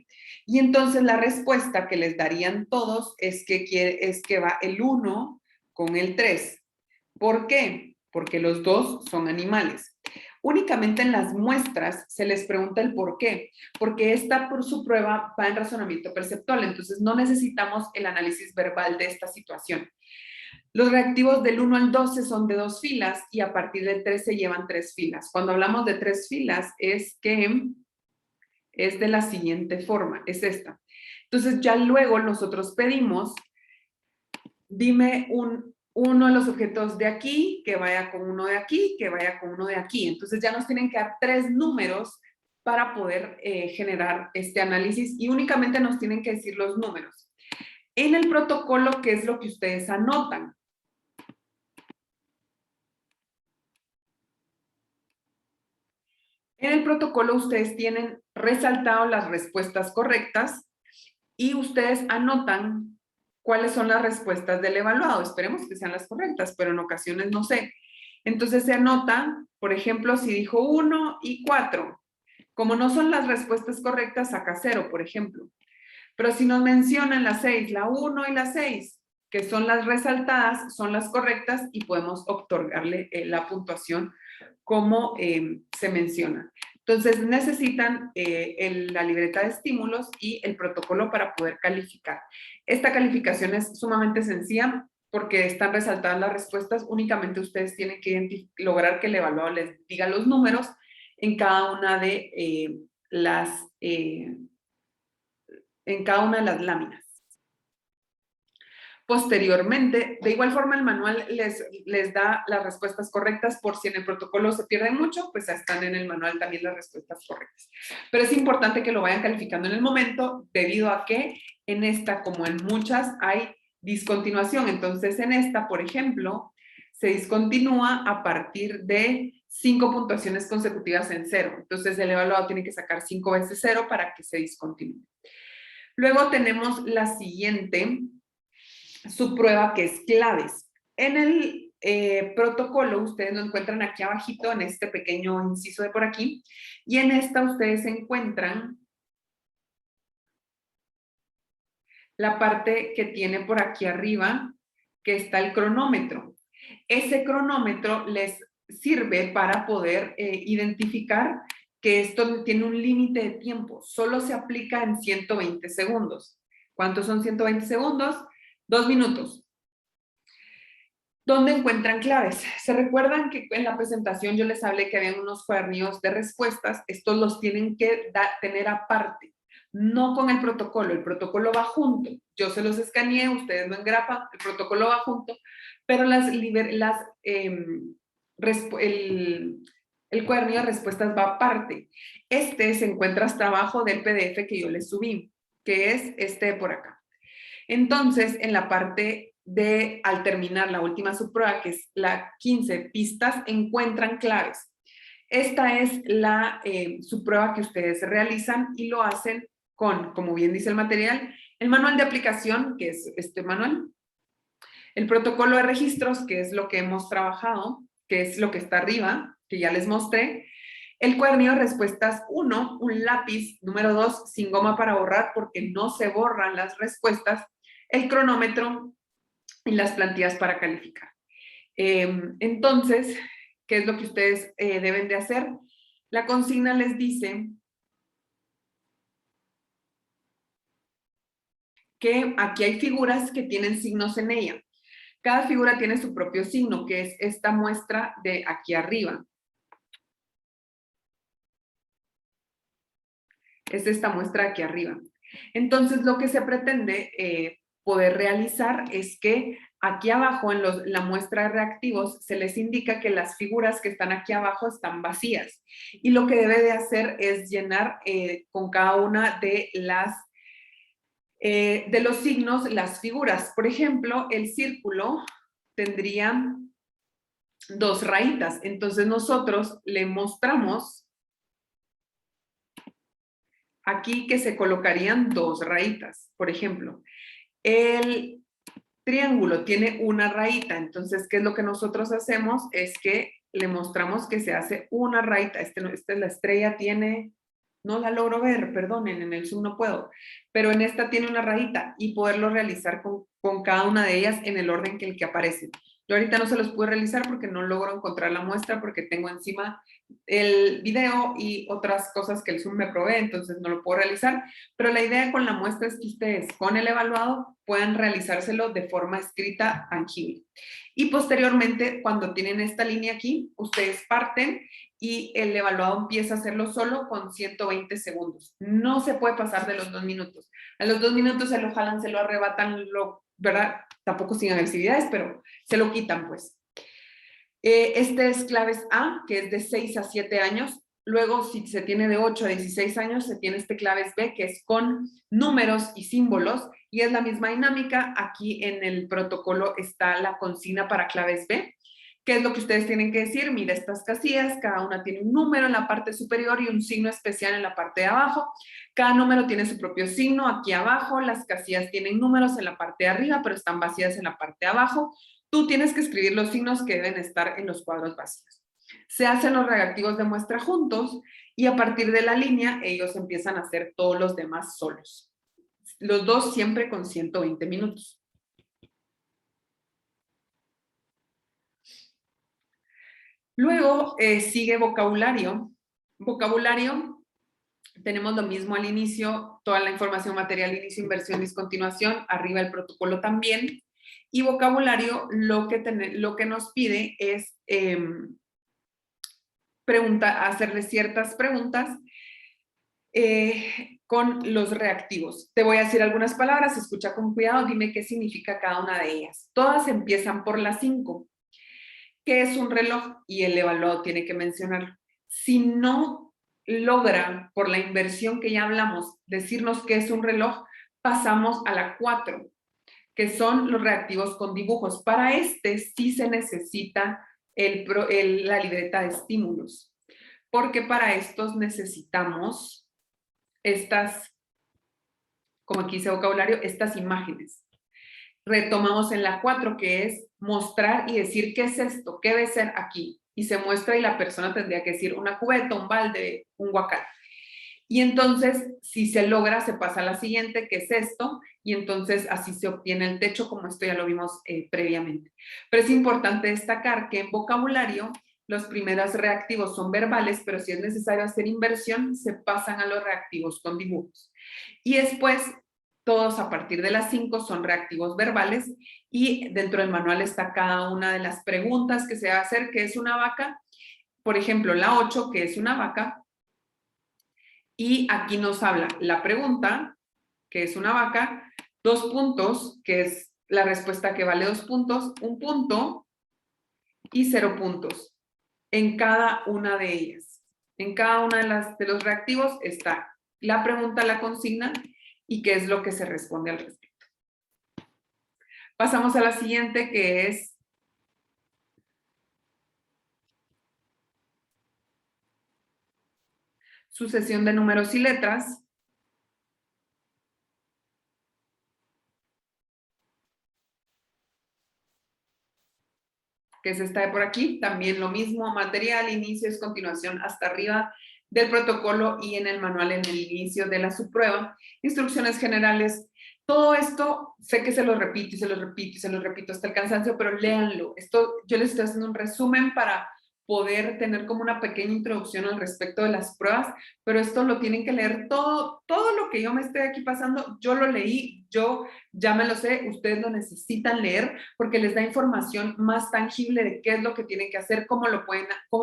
Y entonces la respuesta que les darían todos es que va el 1 con el 3. ¿Por qué? Porque los dos son animales. Únicamente en las muestras se les pregunta el por qué, porque esta por su prueba va en razonamiento perceptual, entonces no necesitamos el análisis verbal de esta situación. Los reactivos del 1 al 12 son de 2 filas y a partir del 13 llevan 3 filas. Cuando hablamos de 3 filas es que es de la siguiente forma, es esta. Entonces ya luego nosotros pedimos, dime uno de los objetos de aquí, que vaya con uno de aquí, que vaya con uno de aquí. Entonces ya nos tienen que dar 3 números para poder generar este análisis y únicamente nos tienen que decir los números. En el protocolo, ¿qué es lo que ustedes anotan? En el protocolo ustedes tienen resaltado las respuestas correctas y ustedes anotan cuáles son las respuestas del evaluado. Esperemos que sean las correctas, pero en ocasiones no sé. Entonces se anota, por ejemplo, si dijo 1 y 4. Como no son las respuestas correctas, saca 0, por ejemplo. Pero si nos mencionan las 6, la 1 y la 6, que son las resaltadas, son las correctas y podemos otorgarle la puntuación como se menciona. Entonces necesitan la libreta de estímulos y el protocolo para poder calificar. Esta calificación es sumamente sencilla porque están resaltadas las respuestas. Únicamente ustedes tienen que lograr que el evaluador les diga los números en cada una de en cada una de las láminas. Posteriormente, de igual forma el manual les da las respuestas correctas por si en el protocolo se pierden mucho, pues están en el manual también las respuestas correctas. Pero es importante que lo vayan calificando en el momento debido a que en esta, como en muchas, hay discontinuación. Entonces en esta, por ejemplo, se discontinúa a partir de 5 puntuaciones consecutivas en 0. Entonces el evaluado tiene que sacar 5 veces 0 para que se discontinúe. Luego tenemos la siguiente su prueba que es claves. En el protocolo, ustedes lo encuentran aquí abajito, en este pequeño inciso de por aquí, y en esta ustedes encuentran la parte que tiene por aquí arriba, que está el cronómetro. Ese cronómetro les sirve para poder identificar que esto tiene un límite de tiempo, solo se aplica en 120 segundos. ¿Cuántos son 120 segundos? 2 minutos. ¿Dónde encuentran claves? ¿Se recuerdan que en la presentación yo les hablé que habían unos cuadernillos de respuestas? Estos los tienen que tener aparte, no con el protocolo va junto. Yo se los escaneé, ustedes lo engrapan, el protocolo va junto, pero el cuadernillo de respuestas va aparte. Este se encuentra hasta abajo del PDF que yo les subí, que es este de por acá. Entonces, en la parte de, al terminar la última subprueba, que es la 15 pistas, encuentran claves. Esta es la subprueba que ustedes realizan y lo hacen con, como bien dice el material, el manual de aplicación, que es este manual, el protocolo de registros, que es lo que hemos trabajado, que es lo que está arriba, que ya les mostré, el cuadernillo de respuestas 1, un lápiz, número 2, sin goma para borrar porque no se borran las respuestas, el cronómetro y las plantillas para calificar. Entonces, ¿qué es lo que ustedes deben de hacer? La consigna les dice que aquí hay figuras que tienen signos en ella. Cada figura tiene su propio signo, que es esta muestra de aquí arriba. Es esta muestra de aquí arriba. Entonces, lo que se pretende poder realizar es que aquí abajo en la muestra de reactivos se les indica que las figuras que están aquí abajo están vacías. Y lo que debe de hacer es llenar con cada una de los signos las figuras. Por ejemplo, el círculo tendría 2 rayitas. Entonces nosotros le mostramos aquí que se colocarían 2 rayitas. Por ejemplo, el triángulo tiene una rayita. Entonces, ¿qué es lo que nosotros hacemos? Es que le mostramos que se hace una rayita. Esta es la estrella, tiene... No la logro ver, perdonen, en el Zoom no puedo, pero en esta tiene una rayita y poderlo realizar con cada una de ellas en el orden que el que aparece. Yo ahorita no se los pude realizar porque no logro encontrar la muestra porque tengo encima el video y otras cosas que el Zoom me provee, entonces no lo puedo realizar, pero la idea con la muestra es que ustedes con el evaluado puedan realizárselo de forma escrita tangible. Y posteriormente, cuando tienen esta línea aquí, ustedes parten y el evaluado empieza a hacerlo solo con 120 segundos. No se puede pasar de los 2 minutos. A los 2 minutos se lo jalan, se lo arrebatan, ¿verdad? Tampoco sin agresividades, pero se lo quitan, pues. Este es claves A, que es de 6 a 7 años. Luego, si se tiene de 8 a 16 años, se tiene este claves B, que es con números y símbolos, y es la misma dinámica. Aquí en el protocolo está la consigna para claves B. ¿Qué es lo que ustedes tienen que decir? Mira estas casillas, cada una tiene un número en la parte superior y un signo especial en la parte de abajo. Cada número tiene su propio signo aquí abajo, las casillas tienen números en la parte de arriba, pero están vacías en la parte de abajo. Tú tienes que escribir los signos que deben estar en los cuadros vacíos. Se hacen los reactivos de muestra juntos y a partir de la línea ellos empiezan a hacer todos los demás solos. Los dos siempre con 120 minutos. Luego sigue vocabulario. Vocabulario, tenemos lo mismo al inicio, toda la información material, inicio, inversión, discontinuación, arriba el protocolo también. Y vocabulario lo que nos pide es hacerle ciertas preguntas con los reactivos. Te voy a decir algunas palabras, escucha con cuidado, dime qué significa cada una de ellas. Todas empiezan por la 5. ¿Qué es un reloj? Y el evaluado tiene que mencionarlo. Si no logra, por la inversión que ya hablamos, decirnos qué es un reloj, pasamos a la 4, que son los reactivos con dibujos. Para este sí se necesita la libreta de estímulos, porque para estos necesitamos estas, como aquí dice vocabulario, estas imágenes. Retomamos en la 4, que es mostrar y decir qué es esto, qué debe ser aquí. Y se muestra y la persona tendría que decir una cubeta, un balde, un guacal. Y entonces, si se logra, se pasa a la siguiente, que es esto, y entonces así se obtiene el techo, como esto ya lo vimos previamente. Pero es importante destacar que en vocabulario los primeros reactivos son verbales, pero si es necesario hacer inversión, se pasan a los reactivos con dibujos. Y después, todos a partir de las 5 son reactivos verbales, y dentro del manual está cada una de las preguntas que se va a hacer, que es una vaca. Por ejemplo, la 8, que es una vaca. Y aquí nos habla la pregunta, que es una vaca, 2 puntos, que es la respuesta que vale 2 puntos, 1 punto y 0 puntos en cada una de ellas. En cada una de los reactivos está la pregunta, la consigna y qué es lo que se responde al respecto. Pasamos a la siguiente, que es sucesión de números y letras. Que es esta de por aquí, también lo mismo, material, inicios, continuación hasta arriba del protocolo y en el manual en el inicio de la subprueba. Instrucciones generales, Todo esto, sé que se los repito y se los repito y se los repito hasta el cansancio, pero léanlo. Esto yo les estoy haciendo un resumen para poder tener como una pequeña introducción al respecto de las pruebas, pero esto lo tienen que leer todo lo que yo me esté aquí pasando, yo lo leí, yo ya me lo sé, ustedes lo necesitan leer porque les da información más tangible de qué es lo que tienen que hacer, cómo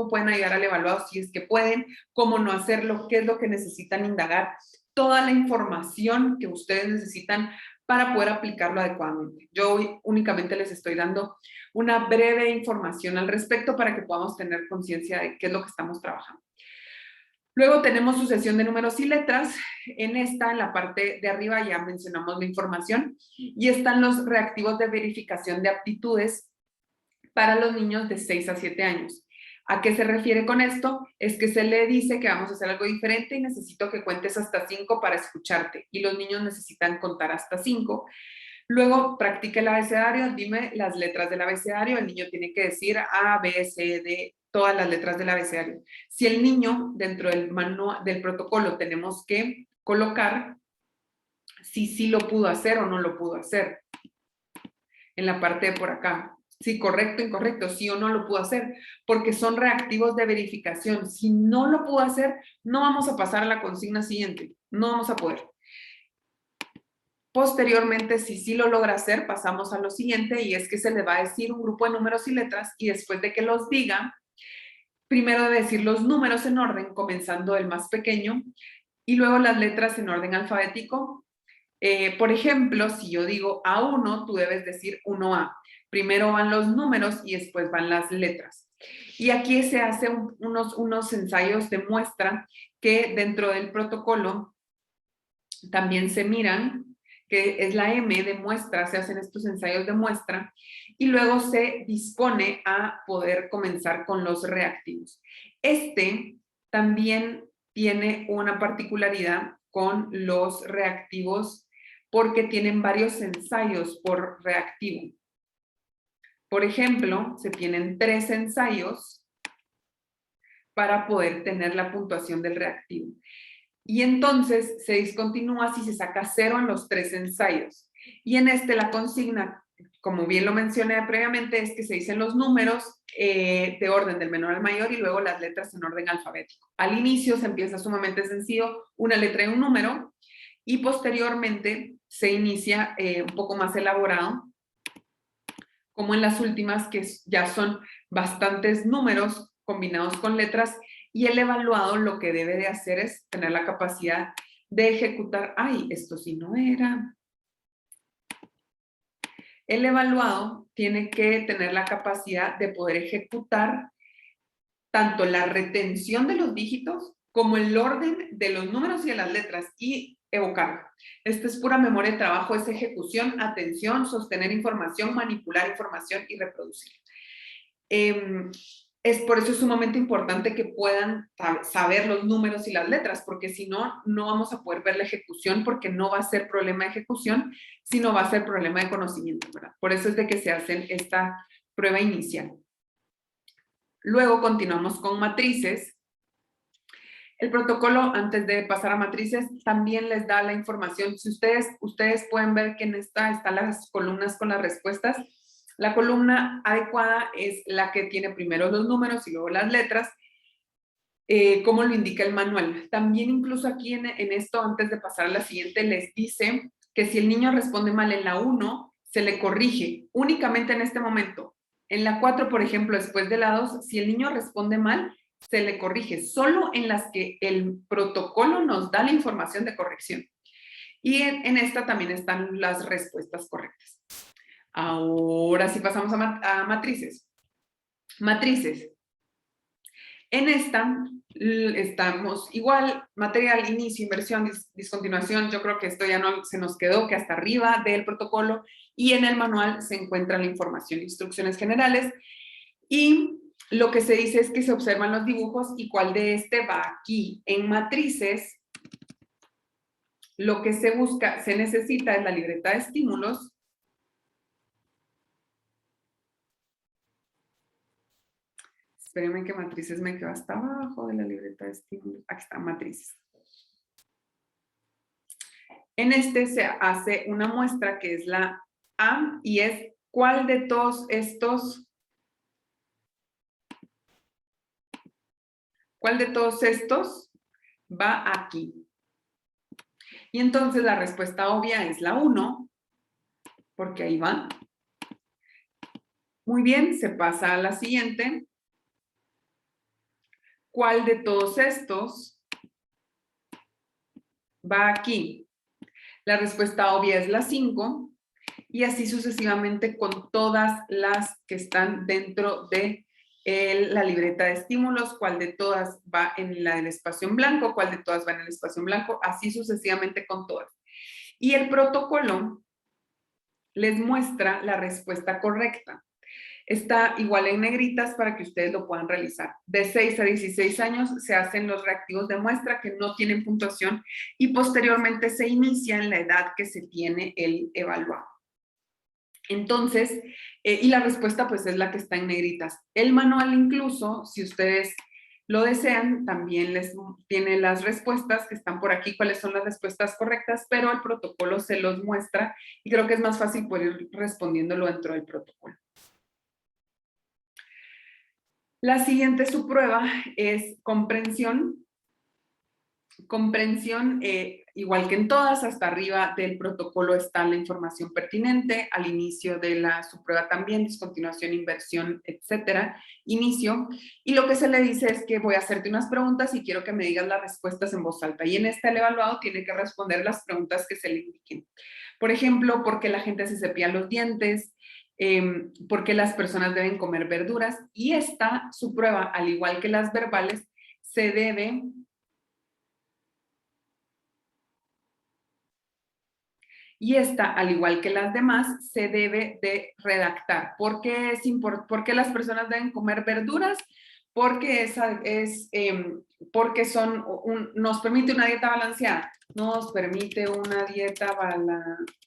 pueden ayudar al evaluado si es que pueden, cómo no hacerlo, qué es lo que necesitan indagar, toda la información que ustedes necesitan para poder aplicarlo adecuadamente. Yo hoy únicamente les estoy dando una breve información al respecto para que podamos tener conciencia de qué es lo que estamos trabajando. Luego tenemos sucesión de números y letras. En la parte de arriba, ya mencionamos la información y están los reactivos de verificación de aptitudes para los niños de 6 a 7 años. ¿A qué se refiere con esto? Es que se le dice que vamos a hacer algo diferente y necesito que cuentes hasta 5 para escucharte. Y los niños necesitan contar hasta 5. Luego practica el abecedario, dime las letras del abecedario. El niño tiene que decir A, B, C, D, todas las letras del abecedario. Si el niño, dentro del protocolo, tenemos que colocar si sí lo pudo hacer o no lo pudo hacer. En la parte de por acá. Sí, correcto, incorrecto, sí o no lo pudo hacer, porque son reactivos de verificación. Si no lo pudo hacer, no vamos a pasar a la consigna siguiente, no vamos a poder. Posteriormente, si sí lo logra hacer, pasamos a lo siguiente y es que se le va a decir un grupo de números y letras y después de que los diga, primero debe decir los números en orden, comenzando del más pequeño y luego las letras en orden alfabético. Por ejemplo, si yo digo A1, tú debes decir 1A. Primero van los números y después van las letras. Y aquí se hacen unos ensayos de muestra que dentro del protocolo también se miran, que es la M de muestra, se hacen estos ensayos de muestra y luego se dispone a poder comenzar con los reactivos. Este también tiene una particularidad con los reactivos porque tienen varios ensayos por reactivo. Por ejemplo, se tienen 3 ensayos para poder tener la puntuación del reactivo. Y entonces se discontinúa si se saca 0 en los 3 ensayos. Y en la consigna, como bien lo mencioné previamente, es que se dicen los números de orden del menor al mayor y luego las letras en orden alfabético. Al inicio se empieza sumamente sencillo, una letra y un número, y posteriormente se inicia un poco más elaborado, como en las últimas, que ya son bastantes números combinados con letras, y el evaluado lo que debe de hacer es tener la capacidad de ejecutar, ay, esto sí no era. El evaluado tiene que tener la capacidad de poder ejecutar tanto la retención de los dígitos como el orden de los números y de las letras y evocarlo. Esta es pura memoria de trabajo, es ejecución, atención, sostener información, manipular información y reproducir. Es por eso sumamente importante que puedan saber los números y las letras, porque si no, no vamos a poder ver la ejecución, porque no va a ser problema de ejecución, sino va a ser problema de conocimiento, ¿verdad? Por eso es de que se hacen esta prueba inicial. Luego continuamos con matrices. El protocolo, antes de pasar a matrices, también les da la información. Si ustedes pueden ver que en esta están las columnas con las respuestas. La columna adecuada es la que tiene primero los números y luego las letras, como lo indica el manual. También incluso aquí en esto, antes de pasar a la siguiente, les dice que si el niño responde mal en la 1, se le corrige únicamente en este momento. En la 4, por ejemplo, después de la 2, si el niño responde mal, se le corrige solo en las que el protocolo nos da la información de corrección. Y en esta también están las respuestas correctas. Ahora sí pasamos a matrices. Matrices. En esta estamos igual, material, inicio, inversión, discontinuación. Yo creo que esto ya no se nos quedó, que hasta arriba del protocolo y en el manual se encuentra la información, instrucciones generales. Y lo que se dice es que se observan los dibujos y cuál de este va aquí. En matrices, lo que se busca, se necesita es la libreta de estímulos. Espérenme que matrices me quedó hasta abajo de la libreta de estímulos. Aquí está, matrices. En este se hace una muestra que es la A y es ¿cuál de todos estos va aquí? Y entonces la respuesta obvia es la 1, porque ahí va. Muy bien, se pasa a la siguiente. ¿Cuál de todos estos va aquí? La respuesta obvia es la 5 y así sucesivamente con todas las que están dentro de la libreta de estímulos, cuál de todas va en el espacio en blanco, cuál de todas va en el espacio en blanco, así sucesivamente con todas. Y el protocolo les muestra la respuesta correcta. Está igual en negritas para que ustedes lo puedan realizar. De 6 a 16 años se hacen los reactivos de muestra que no tienen puntuación y posteriormente se inicia en la edad que se tiene el evaluado. Entonces, y la respuesta pues es la que está en negritas. El manual incluso, si ustedes lo desean, también les tiene las respuestas que están por aquí, cuáles son las respuestas correctas, pero el protocolo se los muestra y creo que es más fácil poder ir respondiéndolo dentro del protocolo. La siguiente subprueba es comprensión. Comprensión, igual que en todas, hasta arriba del protocolo está la información pertinente, al inicio de la subprueba también, discontinuación, inversión, etcétera, inicio, y lo que se le dice es que voy a hacerte unas preguntas y quiero que me digas las respuestas en voz alta, y en esta el evaluado tiene que responder las preguntas que se le indiquen. Por ejemplo, ¿por qué la gente se cepilla los dientes? ¿Por qué las personas deben comer verduras? Y esta subprueba, al igual que las verbales, se debe... Y esta, al igual que las demás, se debe de redactar. ¿Por qué las personas deben comer verduras? Porque porque nos permite una dieta balanceada. Nos permite una dieta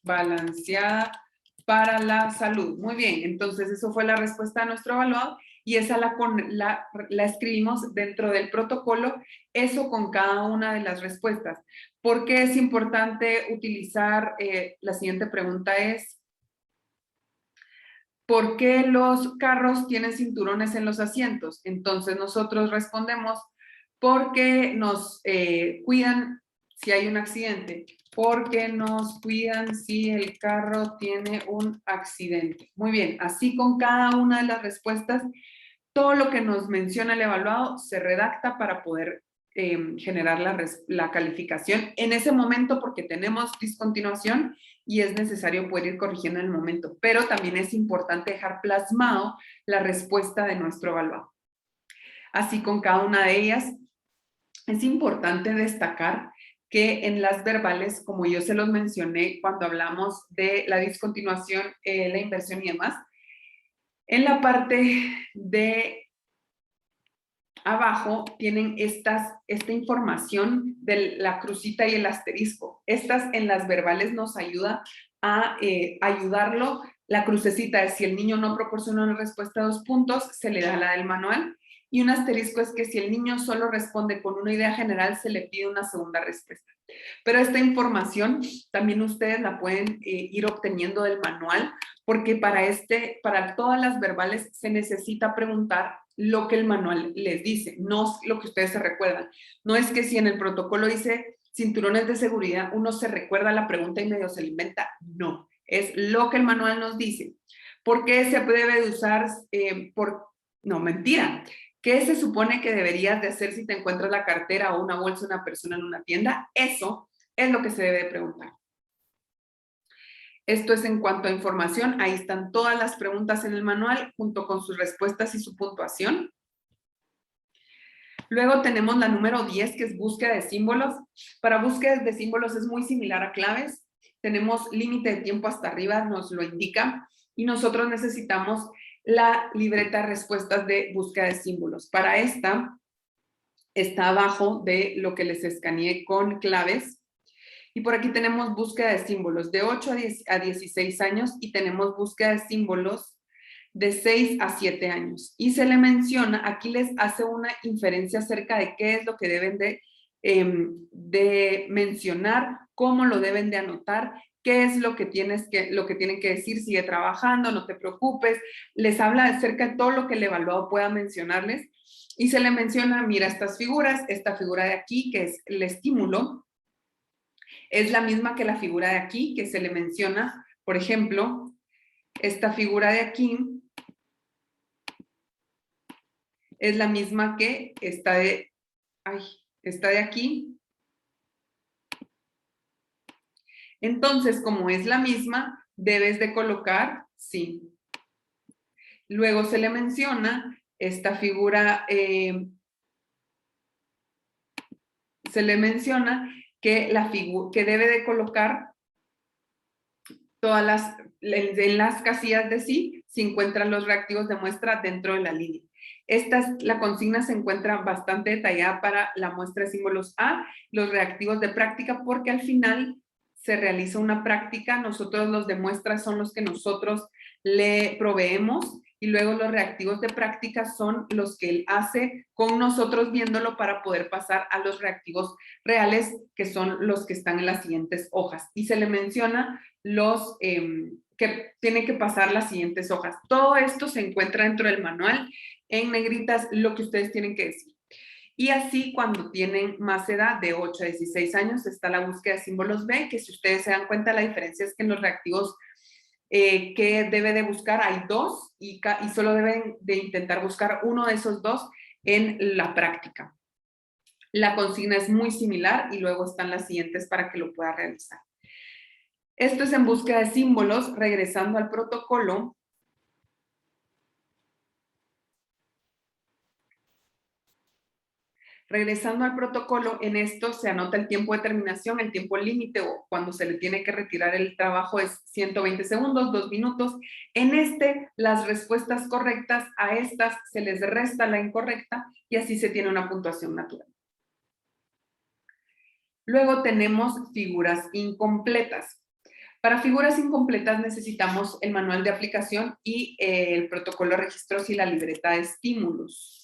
balanceada para la salud. Muy bien, entonces eso fue la respuesta a nuestro evaluado y esa la escribimos dentro del protocolo, eso con cada una de las respuestas. ¿Por qué es importante utilizar, la siguiente pregunta es, ¿por qué los carros tienen cinturones en los asientos? Entonces nosotros respondemos, porque nos cuidan si hay un accidente, porque nos cuidan si el carro tiene un accidente. Muy bien, así con cada una de las respuestas, todo lo que nos menciona el evaluado se redacta para poder generar la calificación en ese momento porque tenemos discontinuación y es necesario poder ir corrigiendo en el momento, pero también es importante dejar plasmado la respuesta de nuestro evaluado. Así con cada una de ellas, es importante destacar que en las verbales, como yo se los mencioné cuando hablamos de la discontinuación, la inversión y demás, en la parte de abajo tienen esta información de la crucita y el asterisco. Estas en las verbales nos ayuda a ayudarlo. La crucecita es si el niño no proporciona una respuesta a 2 puntos, se le da la del manual. Y un asterisco es que si el niño solo responde con una idea general, se le pide una segunda respuesta. Pero esta información también ustedes la pueden ir obteniendo del manual, porque para todas las verbales se necesita preguntar lo que el manual les dice, no lo que ustedes se recuerdan. No es que si en el protocolo dice cinturones de seguridad, uno se recuerda la pregunta y medio se la inventa. No, es lo que el manual nos dice. ¿Por qué se debe de usar? No, mentira. ¿Qué se supone que deberías de hacer si te encuentras la cartera o una bolsa de una persona en una tienda? Eso es lo que se debe de preguntar. Esto es en cuanto a información. Ahí están todas las preguntas en el manual junto con sus respuestas y su puntuación. Luego tenemos la número 10, que es búsqueda de símbolos. Para búsqueda de símbolos es muy similar a claves. Tenemos límite de tiempo hasta arriba, nos lo indica. Y nosotros necesitamos la libreta de respuestas de búsqueda de símbolos. Para esta está abajo de lo que les escaneé con claves. Y por aquí tenemos búsqueda de símbolos de 8 a 16 años y tenemos búsqueda de símbolos de 6 a 7 años. Y se le menciona, aquí les hace una inferencia acerca de qué es lo que deben de de mencionar cómo lo deben de anotar, qué es lo que tienen que decir, sigue trabajando, no te preocupes. Les habla acerca de todo lo que el evaluado pueda mencionarles y se le menciona, mira estas figuras, esta figura de aquí, que es el estímulo, es la misma que la figura de aquí, que se le menciona, por ejemplo, esta figura de aquí es la misma que esta de aquí. Entonces, como es la misma, debes de colocar sí. Luego se le menciona esta figura, se le menciona que que debe de colocar en las casillas de sí, se encuentran los reactivos de muestra dentro de la línea. La consigna se encuentra bastante detallada para la muestra de símbolos A, los reactivos de práctica, porque al final se realiza una práctica, nosotros los de muestra son los que nosotros le proveemos y luego los reactivos de práctica son los que él hace con nosotros viéndolo para poder pasar a los reactivos reales, que son los que están en las siguientes hojas. Y se le menciona los que tienen que pasar las siguientes hojas. Todo esto se encuentra dentro del manual en negritas lo que ustedes tienen que decir. Y así cuando tienen más edad, de 8 a 16 años, está la búsqueda de símbolos B, que si ustedes se dan cuenta, la diferencia es que en los reactivos que debe de buscar hay 2 y solo deben de intentar buscar uno de esos 2 en la práctica. La consigna es muy similar y luego están las siguientes para que lo pueda realizar. Esto es en búsqueda de símbolos, regresando al protocolo. Regresando al protocolo, en esto se anota el tiempo de terminación, el tiempo límite o cuando se le tiene que retirar el trabajo es 120 segundos, 2 minutos. En las respuestas correctas a estas se les resta la incorrecta y así se tiene una puntuación natural. Luego tenemos figuras incompletas. Para figuras incompletas necesitamos el manual de aplicación y el protocolo de registros y la libreta de estímulos.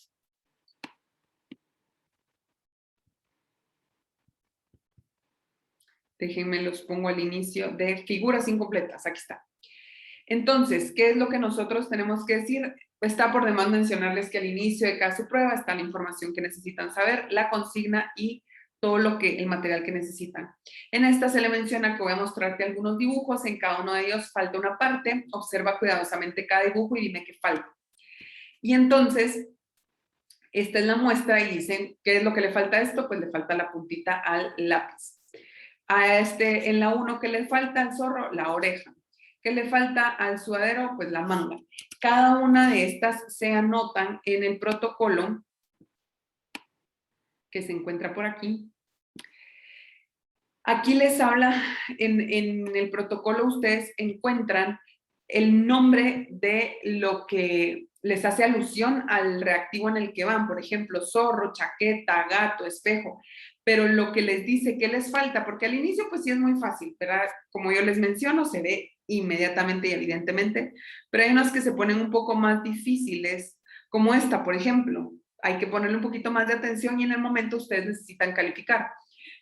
Déjenme los pongo al inicio de figuras incompletas. Aquí está. Entonces, ¿qué es lo que nosotros tenemos que decir? Está por demás mencionarles que al inicio de cada prueba está la información que necesitan saber, la consigna y todo el material que necesitan. En esta se le menciona que voy a mostrarte algunos dibujos, en cada uno de ellos falta una parte, observa cuidadosamente cada dibujo y dime qué falta. Y entonces, esta es la muestra y dicen, ¿qué es lo que le falta a esto? Pues le falta la puntita al lápiz. En la 1, ¿qué le falta al zorro? La oreja. ¿Qué le falta al sudadero? Pues la manga. Cada una de estas se anotan en el protocolo que se encuentra por aquí. Aquí les habla, en el protocolo ustedes encuentran el nombre de lo que les hace alusión al reactivo en el que van. Por ejemplo, zorro, chaqueta, gato, espejo. Pero lo que les dice que les falta, porque al inicio pues sí es muy fácil, ¿verdad? Como yo les menciono, se ve inmediatamente y evidentemente, pero hay unas que se ponen un poco más difíciles, como esta, por ejemplo. Hay que ponerle un poquito más de atención y en el momento ustedes necesitan calificar.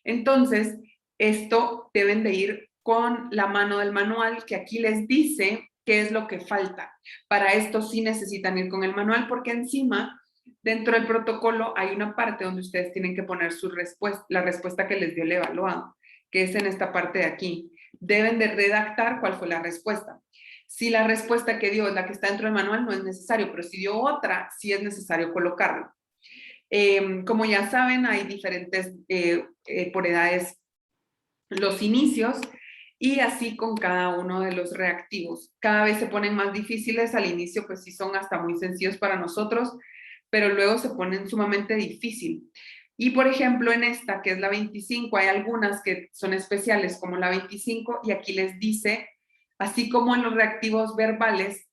Entonces, esto deben de ir con la mano del manual que aquí les dice qué es lo que falta. Para esto sí necesitan ir con el manual porque encima, dentro del protocolo, hay una parte donde ustedes tienen que poner la respuesta que les dio el evaluado, que es en esta parte de aquí. Deben de redactar cuál fue la respuesta. Si la respuesta que dio es la que está dentro del manual, no es necesario, pero si dio otra, sí es necesario colocarlo. Como ya saben, hay diferentes por edades los inicios y así con cada uno de los reactivos. Cada vez se ponen más difíciles, al inicio pues sí son hasta muy sencillos para nosotros, pero luego se ponen sumamente difícil. Y por ejemplo en esta que es la 25, hay algunas que son especiales como la 25 y aquí les dice, así como en los reactivos verbales,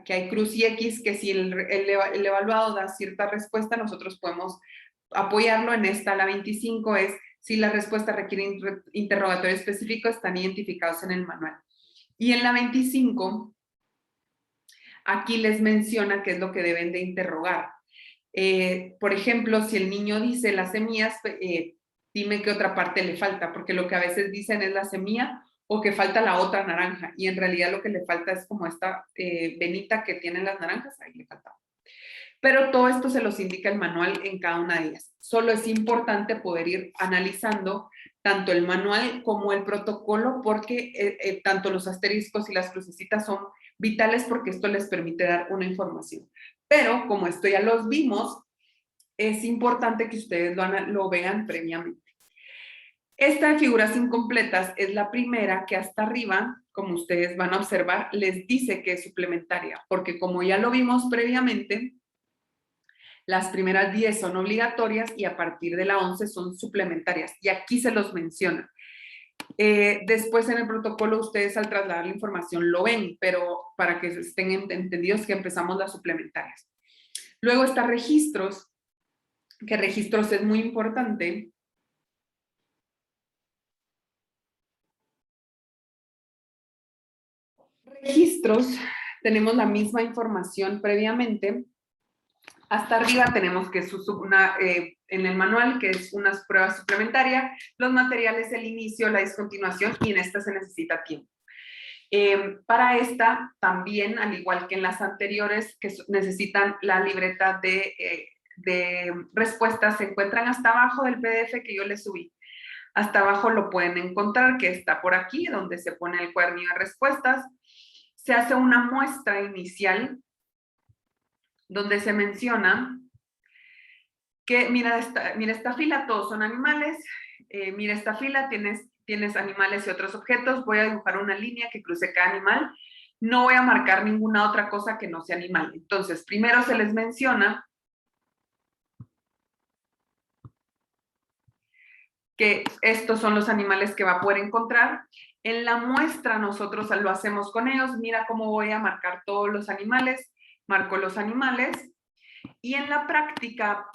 que hay cruz y X, que si el evaluado da cierta respuesta, nosotros podemos apoyarlo. En esta, la 25, es si la respuesta requiere interrogatorio específico, están identificados en el manual. Y en la 25, aquí les menciona qué es lo que deben de interrogar. Por ejemplo, si el niño dice las semillas, dime qué otra parte le falta, porque lo que a veces dicen es la semilla o que falta la otra naranja, y en realidad lo que le falta es como esta venita que tienen las naranjas, ahí le falta. Pero todo esto se los indica el manual en cada una de ellas. Solo es importante poder ir analizando tanto el manual como el protocolo, porque tanto los asteriscos y las crucecitas son vitales porque esto les permite dar una información. Pero como esto ya los vimos, es importante que ustedes lo vean previamente. Esta de figuras incompletas es la primera que hasta arriba, como ustedes van a observar, les dice que es suplementaria, porque como ya lo vimos previamente, las primeras 10 son obligatorias y a partir de la 11 son suplementarias. Y aquí se los menciona. Después en el protocolo ustedes al trasladar la información lo ven, pero para que estén entendidos que empezamos las suplementarias. Luego está registros, que registros es muy importante. Registros, tenemos la misma información previamente. Hasta arriba tenemos que en el manual, que es unas pruebas suplementarias, los materiales, el inicio, la discontinuación, y en esta se necesita tiempo. Para esta, también, al igual que en las anteriores, que necesitan la libreta de respuestas, se encuentran hasta abajo del PDF que yo les subí. Hasta abajo lo pueden encontrar, que está por aquí, donde se pone el cuadernillo de respuestas. Se hace una muestra inicial donde se menciona que mira esta fila, todos son animales, mira esta fila, tienes animales y otros objetos, voy a dibujar una línea que cruce cada animal, no voy a marcar ninguna otra cosa que no sea animal. Entonces, primero se les menciona que estos son los animales que va a poder encontrar. En la muestra nosotros lo hacemos con ellos, mira cómo voy a marcar todos los animales, marco los animales, y en la práctica,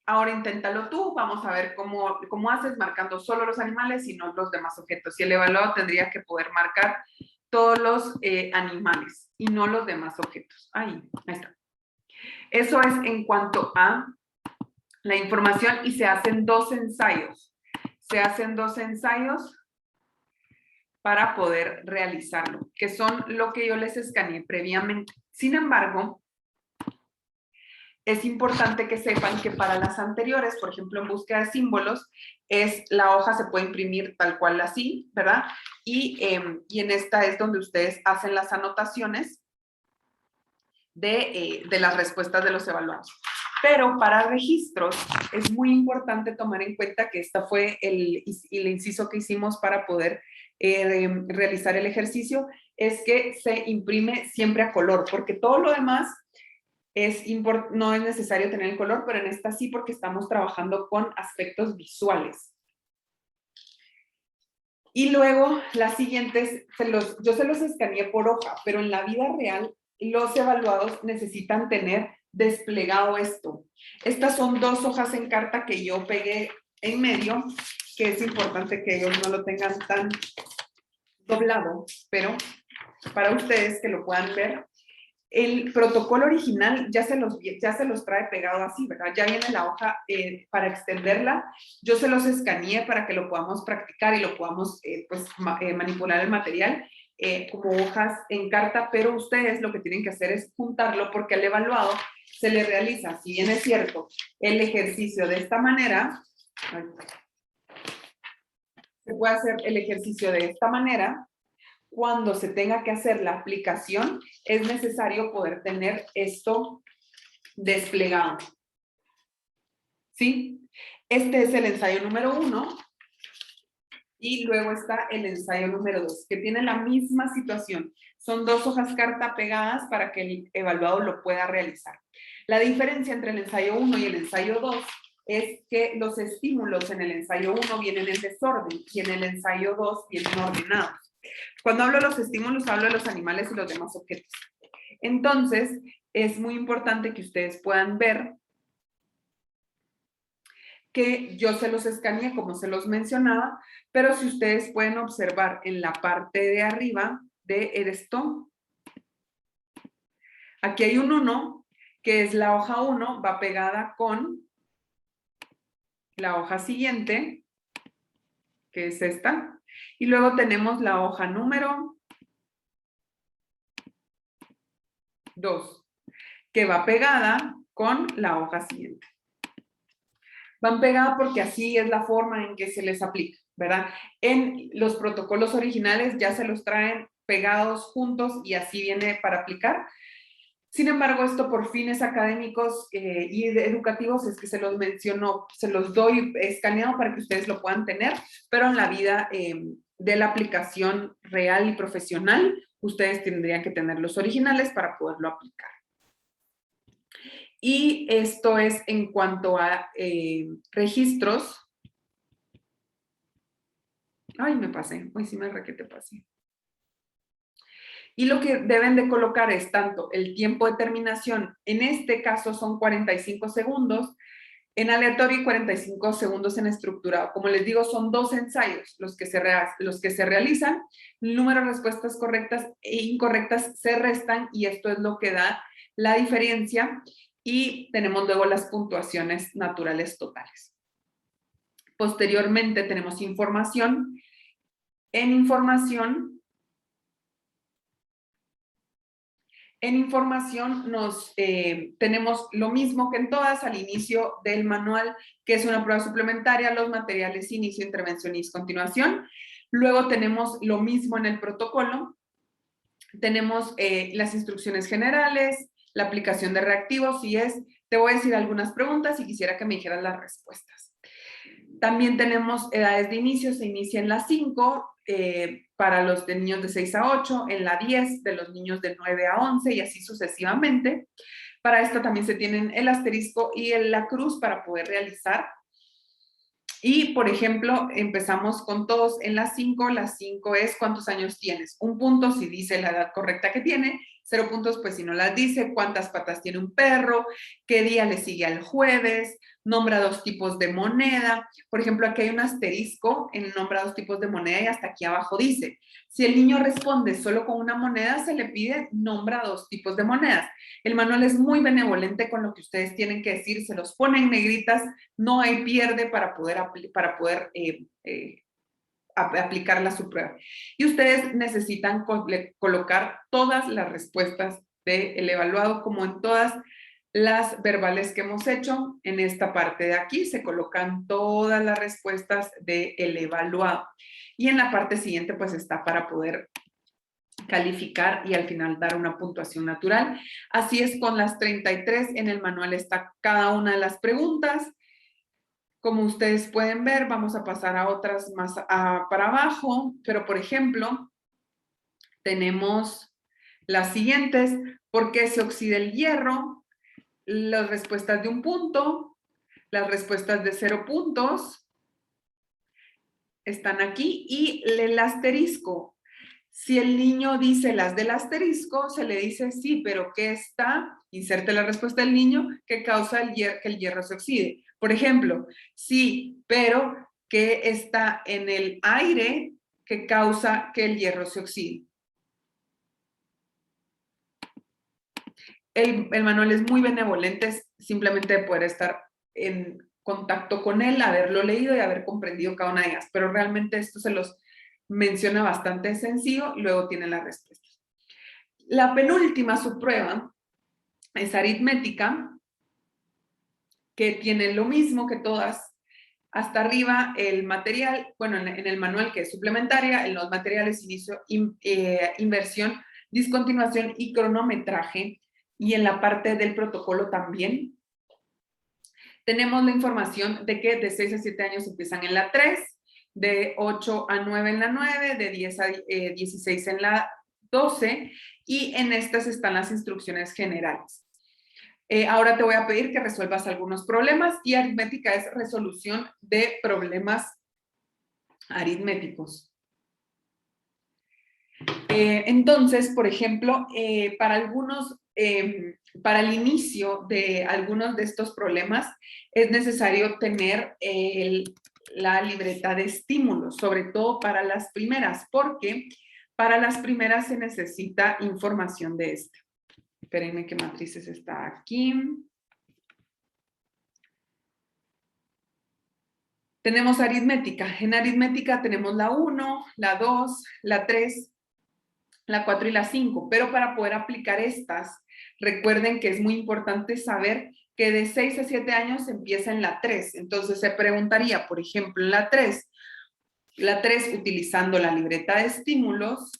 ahora inténtalo tú, vamos a ver cómo haces marcando solo los animales y no los demás objetos. Y el evaluado tendría que poder marcar todos los animales y no los demás objetos. Ahí está. Eso es en cuanto a la información, y se hacen 2 ensayos. Se hacen 2 ensayos para poder realizarlo, que son lo que yo les escaneé previamente. Sin embargo, es importante que sepan que para las anteriores, por ejemplo, en búsqueda de símbolos, la hoja se puede imprimir tal cual así, ¿verdad? Y en esta es donde ustedes hacen las anotaciones de las respuestas de los evaluados. Pero para registros es muy importante tomar en cuenta que esta fue el inciso que hicimos para poder realizar el ejercicio, es que se imprime siempre a color, porque todo lo demás no es necesario tener el color, pero en esta sí, porque estamos trabajando con aspectos visuales. Y luego las siguientes, yo se los escaneé por hoja, pero en la vida real los evaluados necesitan tener desplegado esto. Estas son 2 hojas en carta que yo pegué en medio, que es importante que ellos no lo tengan tan doblado, pero para ustedes que lo puedan ver, el protocolo original ya se los trae pegado así, ¿verdad? Ya viene la hoja para extenderla. Yo se los escaneé para que lo podamos practicar y lo podamos manipular el material como hojas en carta, pero ustedes lo que tienen que hacer es juntarlo, porque al evaluado se le realiza, si bien es cierto, el ejercicio de esta manera, se puede hacer el ejercicio de esta manera. Cuando se tenga que hacer la aplicación, es necesario poder tener esto desplegado. ¿Sí? Este es el ensayo número 1. Y luego está el ensayo número 2, que tiene la misma situación. Son 2 hojas carta pegadas para que el evaluado lo pueda realizar. La diferencia entre el ensayo 1 y el ensayo 2 es que los estímulos en el ensayo 1 vienen en desorden y en el ensayo 2 vienen ordenados. Cuando hablo de los estímulos, hablo de los animales y los demás objetos. Entonces, es muy importante que ustedes puedan ver que yo se los escaneé como se los mencionaba, pero si ustedes pueden observar en la parte de arriba de esto, aquí hay un 1, que es la hoja 1, va pegada con la hoja siguiente, que es esta. Y luego tenemos la hoja número 2, que va pegada con la hoja siguiente. Van pegadas porque así es la forma en que se les aplica, ¿verdad? En los protocolos originales ya se los traen pegados juntos y así viene para aplicar. Sin embargo, esto por fines académicos y educativos es que se los menciono, se los doy escaneado para que ustedes lo puedan tener, pero en la vida de la aplicación real y profesional, ustedes tendrían que tener los originales para poderlo aplicar. Y esto es en cuanto a registros. Ay, me pasé. Hoy sí me requete pasé. Y lo que deben de colocar es tanto el tiempo de terminación, en este caso son 45 segundos, en aleatorio y 45 segundos en estructurado. Como les digo, son 2 ensayos los que se realizan. El número de respuestas correctas e incorrectas se restan y esto es lo que da la diferencia. Y tenemos luego las puntuaciones naturales totales. Posteriormente tenemos información. En información tenemos lo mismo que en todas al inicio del manual, que es una prueba suplementaria, los materiales, inicio, intervención y discontinuación. Luego tenemos lo mismo en el protocolo. Tenemos las instrucciones generales, la aplicación de reactivos, te voy a decir algunas preguntas y quisiera que me dijeras las respuestas. También tenemos edades de inicio, se inicia en las 5, para los de niños de 6 a 8, en la 10 de los niños de 9 a 11 y así sucesivamente. Para esto también se tienen el asterisco y la cruz para poder realizar. Y, por ejemplo, empezamos con todos en las 5. Las 5 es ¿cuántos años tienes? 1 punto si dice la edad correcta que tiene. 0 puntos pues si no las dice. ¿Cuántas patas tiene un perro? ¿Qué día le sigue al jueves? Nombra 2 tipos de moneda. Por ejemplo, aquí hay un asterisco en nombra 2 tipos de moneda y hasta aquí abajo dice, si el niño responde solo con una moneda, se le pide nombra 2 tipos de monedas. El manual es muy benevolente con lo que ustedes tienen que decir, se los pone en negritas, no hay pierde para poder aplicarla a su prueba. Y ustedes necesitan colocar todas las respuestas del evaluado, como en todas las verbales que hemos hecho. En esta parte de aquí se colocan todas las respuestas del evaluado. Y en la parte siguiente pues está para poder calificar y al final dar una puntuación natural. Así es con las 33, en el manual está cada una de las preguntas. Como ustedes pueden ver, vamos a pasar a otras más para abajo, pero por ejemplo, tenemos las siguientes: ¿por qué se oxida el hierro? Las respuestas de 1 punto, las respuestas de 0 puntos, están aquí, y el asterisco. Si el niño dice las del asterisco, se le dice sí, pero ¿qué está? Inserte la respuesta del niño que causa que el hierro se oxide. Por ejemplo, sí, pero ¿qué está en el aire que causa que el hierro se oxide? El manual es muy benevolente, simplemente de poder estar en contacto con él, haberlo leído y haber comprendido cada una de ellas. Pero realmente esto se los menciona bastante sencillo, luego tiene las respuestas. La penúltima subprueba es aritmética, que tiene lo mismo que todas. Hasta arriba el material, bueno, en el manual que es suplementaria, en los materiales inicio, inversión, discontinuación y cronometraje, y en la parte del protocolo también. Tenemos la información de que de 6 a 7 años empiezan en la 3, de 8 a 9 en la 9, de 10 a 16 en la 12, y en estas están las instrucciones generales. Ahora te voy a pedir que resuelvas algunos problemas, y aritmética es resolución de problemas aritméticos. Entonces, por ejemplo, para el inicio de algunos de estos problemas es necesario tener la libreta de estímulos, sobre todo para las primeras, porque para las primeras se necesita información de este. Espérenme que matrices está aquí. Tenemos aritmética. En aritmética tenemos la 1, la 2, la 3, la 4 y la 5. Pero para poder aplicar estas, recuerden que es muy importante saber que de 6 a 7 años se empieza en la 3. Entonces se preguntaría, por ejemplo, en la 3 utilizando la libreta de estímulos,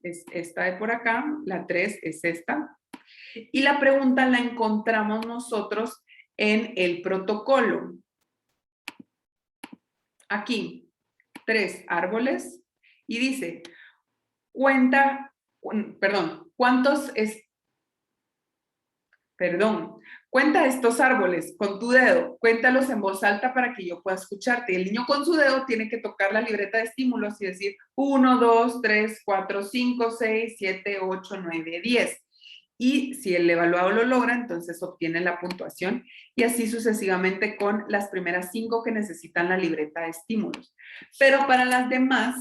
es esta de por acá, la 3 es esta. Y la pregunta la encontramos nosotros en el protocolo. Aquí, 3 árboles y dice, cuenta estos árboles con tu dedo, cuéntalos en voz alta para que yo pueda escucharte. El niño con su dedo tiene que tocar la libreta de estímulos y decir 1, 2, 3, 4, 5, 6, 7, 8, 9, 10. Y si el evaluado lo logra, entonces obtiene la puntuación y así sucesivamente con las primeras 5 que necesitan la libreta de estímulos. Pero para las demás,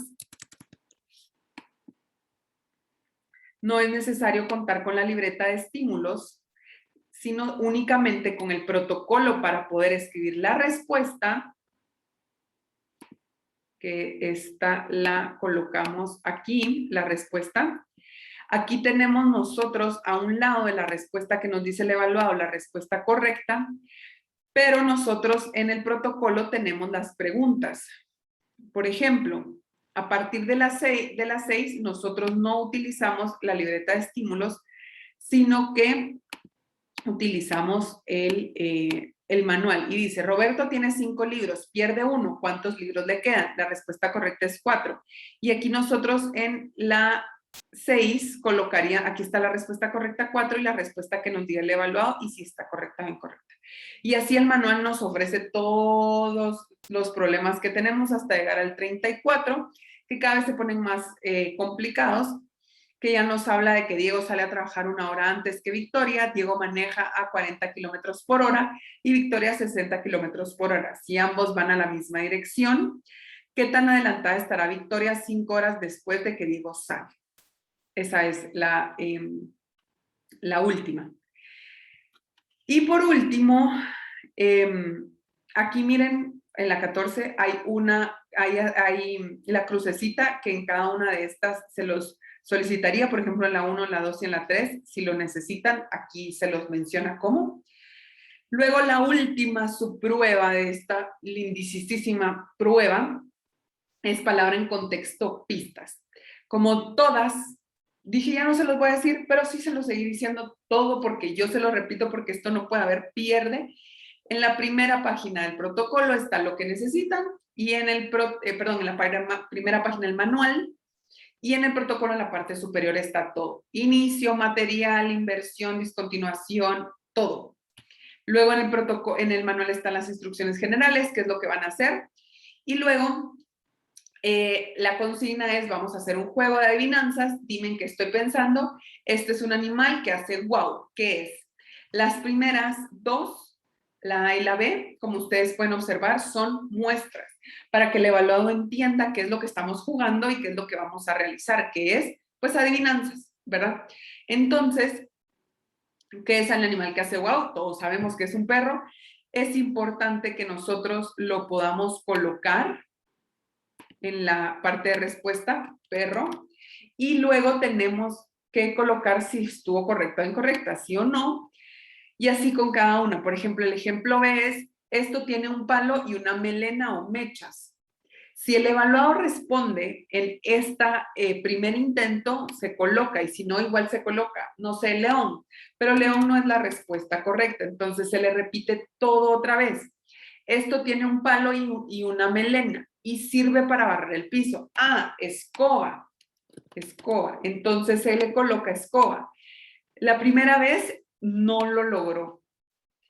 no es necesario contar con la libreta de estímulos, sino únicamente con el protocolo para poder escribir la respuesta, que esta la colocamos aquí, la respuesta. Aquí tenemos nosotros a un lado de la respuesta que nos dice el evaluado, la respuesta correcta, pero nosotros en el protocolo tenemos las preguntas. Por ejemplo, a partir de las 6 nosotros no utilizamos la libreta de estímulos, sino que utilizamos el manual. Y dice, Roberto tiene 5 libros, pierde 1, ¿cuántos libros le quedan? La respuesta correcta es 4. Y aquí nosotros en la 6 colocaría, aquí está la respuesta correcta 4 y la respuesta que nos diga el evaluado y si está correcta o incorrecta. Y así el manual nos ofrece todos los problemas que tenemos hasta llegar al 34, que cada vez se ponen más complicados, que ya nos habla de que Diego sale a trabajar 1 hora antes que Victoria, Diego maneja a 40 kilómetros por hora y Victoria a 60 kilómetros por hora. Si ambos van a la misma dirección, ¿qué tan adelantada estará Victoria 5 horas después de que Diego sale? Esa es la última. Y por último, aquí miren, en la 14 hay la crucecita que en cada una de estas se los solicitaría, por ejemplo, en la 1, en la 2 y en la 3, si lo necesitan, aquí se los menciona cómo. Luego la última subprueba de esta lindisísima prueba es palabra en contexto pistas. Como todas, dije ya no se los voy a decir, pero sí se los seguí diciendo todo porque yo se lo repito porque esto no puede haber pierde. En la primera página del protocolo está lo que necesitan y en el, en la primera página del manual y en el protocolo en la parte superior está todo. Inicio, material, inversión, discontinuación, todo. Luego en el manual están las instrucciones generales, qué es lo que van a hacer. Y luego la consigna es, vamos a hacer un juego de adivinanzas, dime en qué estoy pensando. Este es un animal que hace wow. ¿Qué es? Las primeras 2, la A y la B, como ustedes pueden observar, son muestras para que el evaluado entienda qué es lo que estamos jugando y qué es lo que vamos a realizar, que es, pues, adivinanzas, ¿verdad? Entonces, ¿qué es el animal que hace wow? Todos sabemos que es un perro. Es importante que nosotros lo podamos colocar en la parte de respuesta, perro, y luego tenemos que colocar si estuvo correcta o incorrecta, sí o no, y así con cada una. Por ejemplo, el ejemplo B es, esto tiene un palo y una melena o mechas. Si el evaluado responde en esta primer intento, se coloca, y si no, igual se coloca, no sé, león, pero león no es la respuesta correcta, entonces se le repite todo otra vez. Esto tiene un palo y una melena y sirve para barrer el piso. Ah, escoba, escoba. Entonces se le coloca escoba. La primera vez no lo logró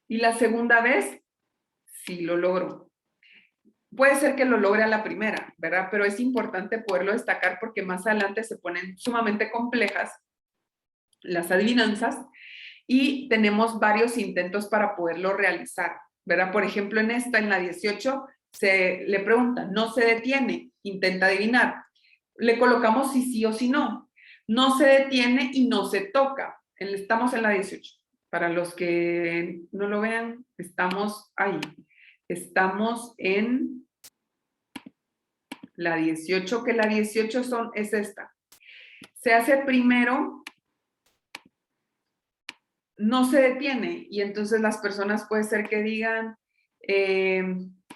y la segunda vez sí lo logró. Puede ser que lo logre a la primera, ¿verdad? Pero es importante poderlo destacar porque más adelante se ponen sumamente complejas las adivinanzas y tenemos varios intentos para poderlo realizar, ¿verdad? Por ejemplo, en esta, en la 18, se le pregunta, no se detiene, intenta adivinar. Le colocamos si sí o si no. No se detiene y no se toca. Estamos en la 18. Para los que no lo vean, estamos ahí. Estamos en la 18, que la 18 es esta. Se hace primero, no se detiene, y entonces las personas puede ser que digan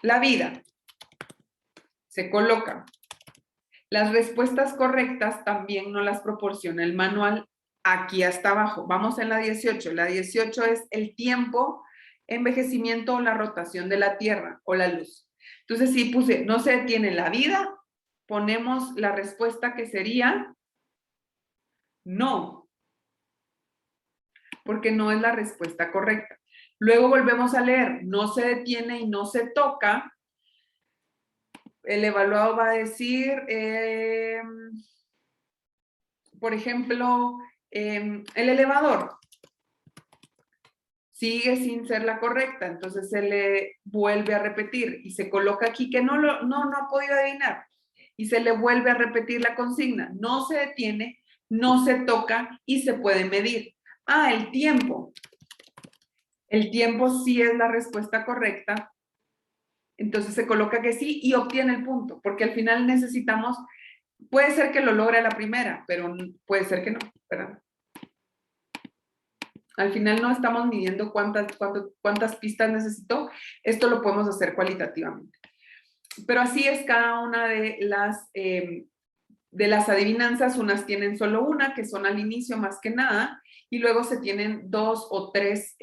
la vida. Se coloca. Las respuestas correctas también nos las proporciona el manual aquí hasta abajo. Vamos en la 18. La 18 es el tiempo, envejecimiento o la rotación de la Tierra o la luz. Entonces, si puse, no se detiene la vida, ponemos la respuesta que sería no, porque no es la respuesta correcta. Luego volvemos a leer, no se detiene y no se toca. El evaluado va a decir, por ejemplo, el elevador sigue sin ser la correcta, entonces se le vuelve a repetir y se coloca aquí que no ha podido adivinar y se le vuelve a repetir la consigna. No se detiene, no se toca y se puede medir. Ah, el tiempo. El tiempo sí es la respuesta correcta. Entonces se coloca que sí y obtiene el punto, porque al final necesitamos, puede ser que lo logre a la primera, pero puede ser que no, ¿verdad? Al final no estamos midiendo cuántas pistas necesitó, esto lo podemos hacer cualitativamente. Pero así es cada una de las adivinanzas, unas tienen solo una, que son al inicio más que nada, y luego se tienen 2 o 3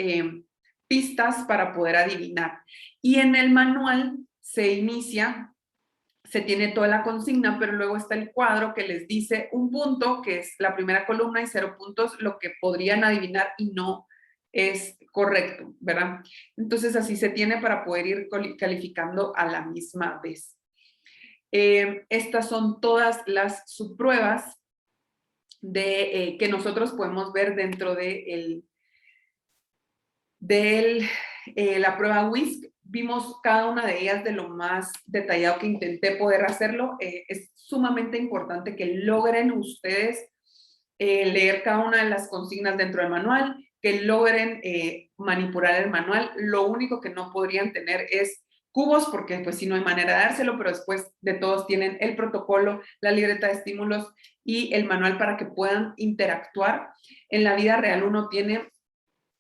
pistas para poder adivinar. Y en el manual se inicia, se tiene toda la consigna, pero luego está el cuadro que les dice un punto, que es la primera columna, y 0 puntos, lo que podrían adivinar y no es correcto, ¿verdad? Entonces así se tiene para poder ir calificando a la misma vez. Estas son todas las subpruebas que nosotros podemos ver dentro de la prueba WISC. Vimos cada una de ellas de lo más detallado que intenté poder hacerlo. Es sumamente importante que logren ustedes leer cada una de las consignas dentro del manual, que logren manipular el manual. Lo único que no podrían tener es cubos, porque pues si no hay manera de dárselo, pero después de todos tienen el protocolo, la libreta de estímulos y el manual para que puedan interactuar. En la vida real uno tiene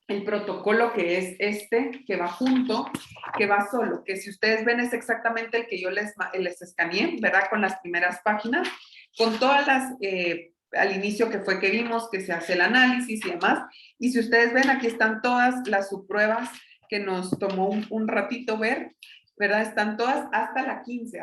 el protocolo, que es este, que va junto, que va solo, que si ustedes ven es exactamente el que yo les escaneé, ¿verdad? Con las primeras páginas, con todas las, al inicio que fue que vimos, que se hace el análisis y demás, y si ustedes ven, aquí están todas las subpruebas que nos tomó un ratito ver, ¿verdad? Están todas hasta la 15,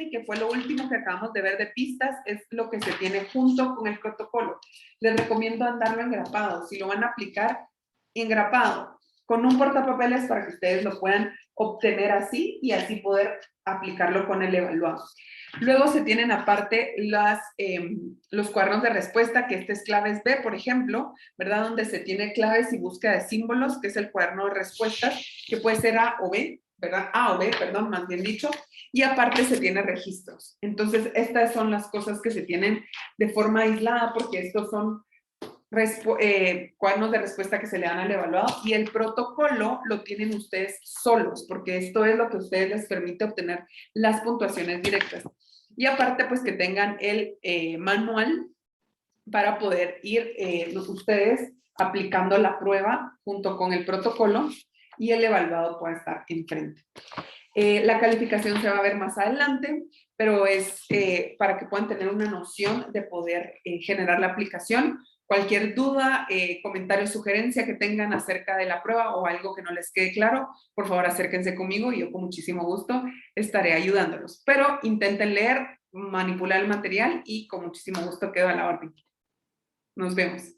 y que fue lo último que acabamos de ver de pistas, es lo que se tiene junto con el protocolo. Les recomiendo andarlo engrapado, si lo van a aplicar, engrapado, con un portapapeles para que ustedes lo puedan obtener así y así poder aplicarlo con el evaluado. Luego se tienen aparte los cuadernos de respuesta, que este es claves B, por ejemplo, ¿verdad? Donde se tiene claves y búsqueda de símbolos, que es el cuaderno de respuestas, que puede ser A o B, ¿verdad? A o B, perdón, más bien dicho. Y aparte se tiene registros. Entonces, estas son las cosas que se tienen de forma aislada, porque estos son cuadernos de respuesta que se le dan al evaluado, y el protocolo lo tienen ustedes solos, porque esto es lo que a ustedes les permite obtener las puntuaciones directas. Y aparte, pues que tengan el manual para poder ir ustedes aplicando la prueba junto con el protocolo y el evaluado pueda estar enfrente. La calificación se va a ver más adelante, pero es para que puedan tener una noción de poder generar la aplicación. Cualquier duda, comentario, sugerencia que tengan acerca de la prueba o algo que no les quede claro, por favor acérquense conmigo y yo con muchísimo gusto estaré ayudándolos. Pero intenten leer, manipular el material y con muchísimo gusto quedo a la orden. Nos vemos.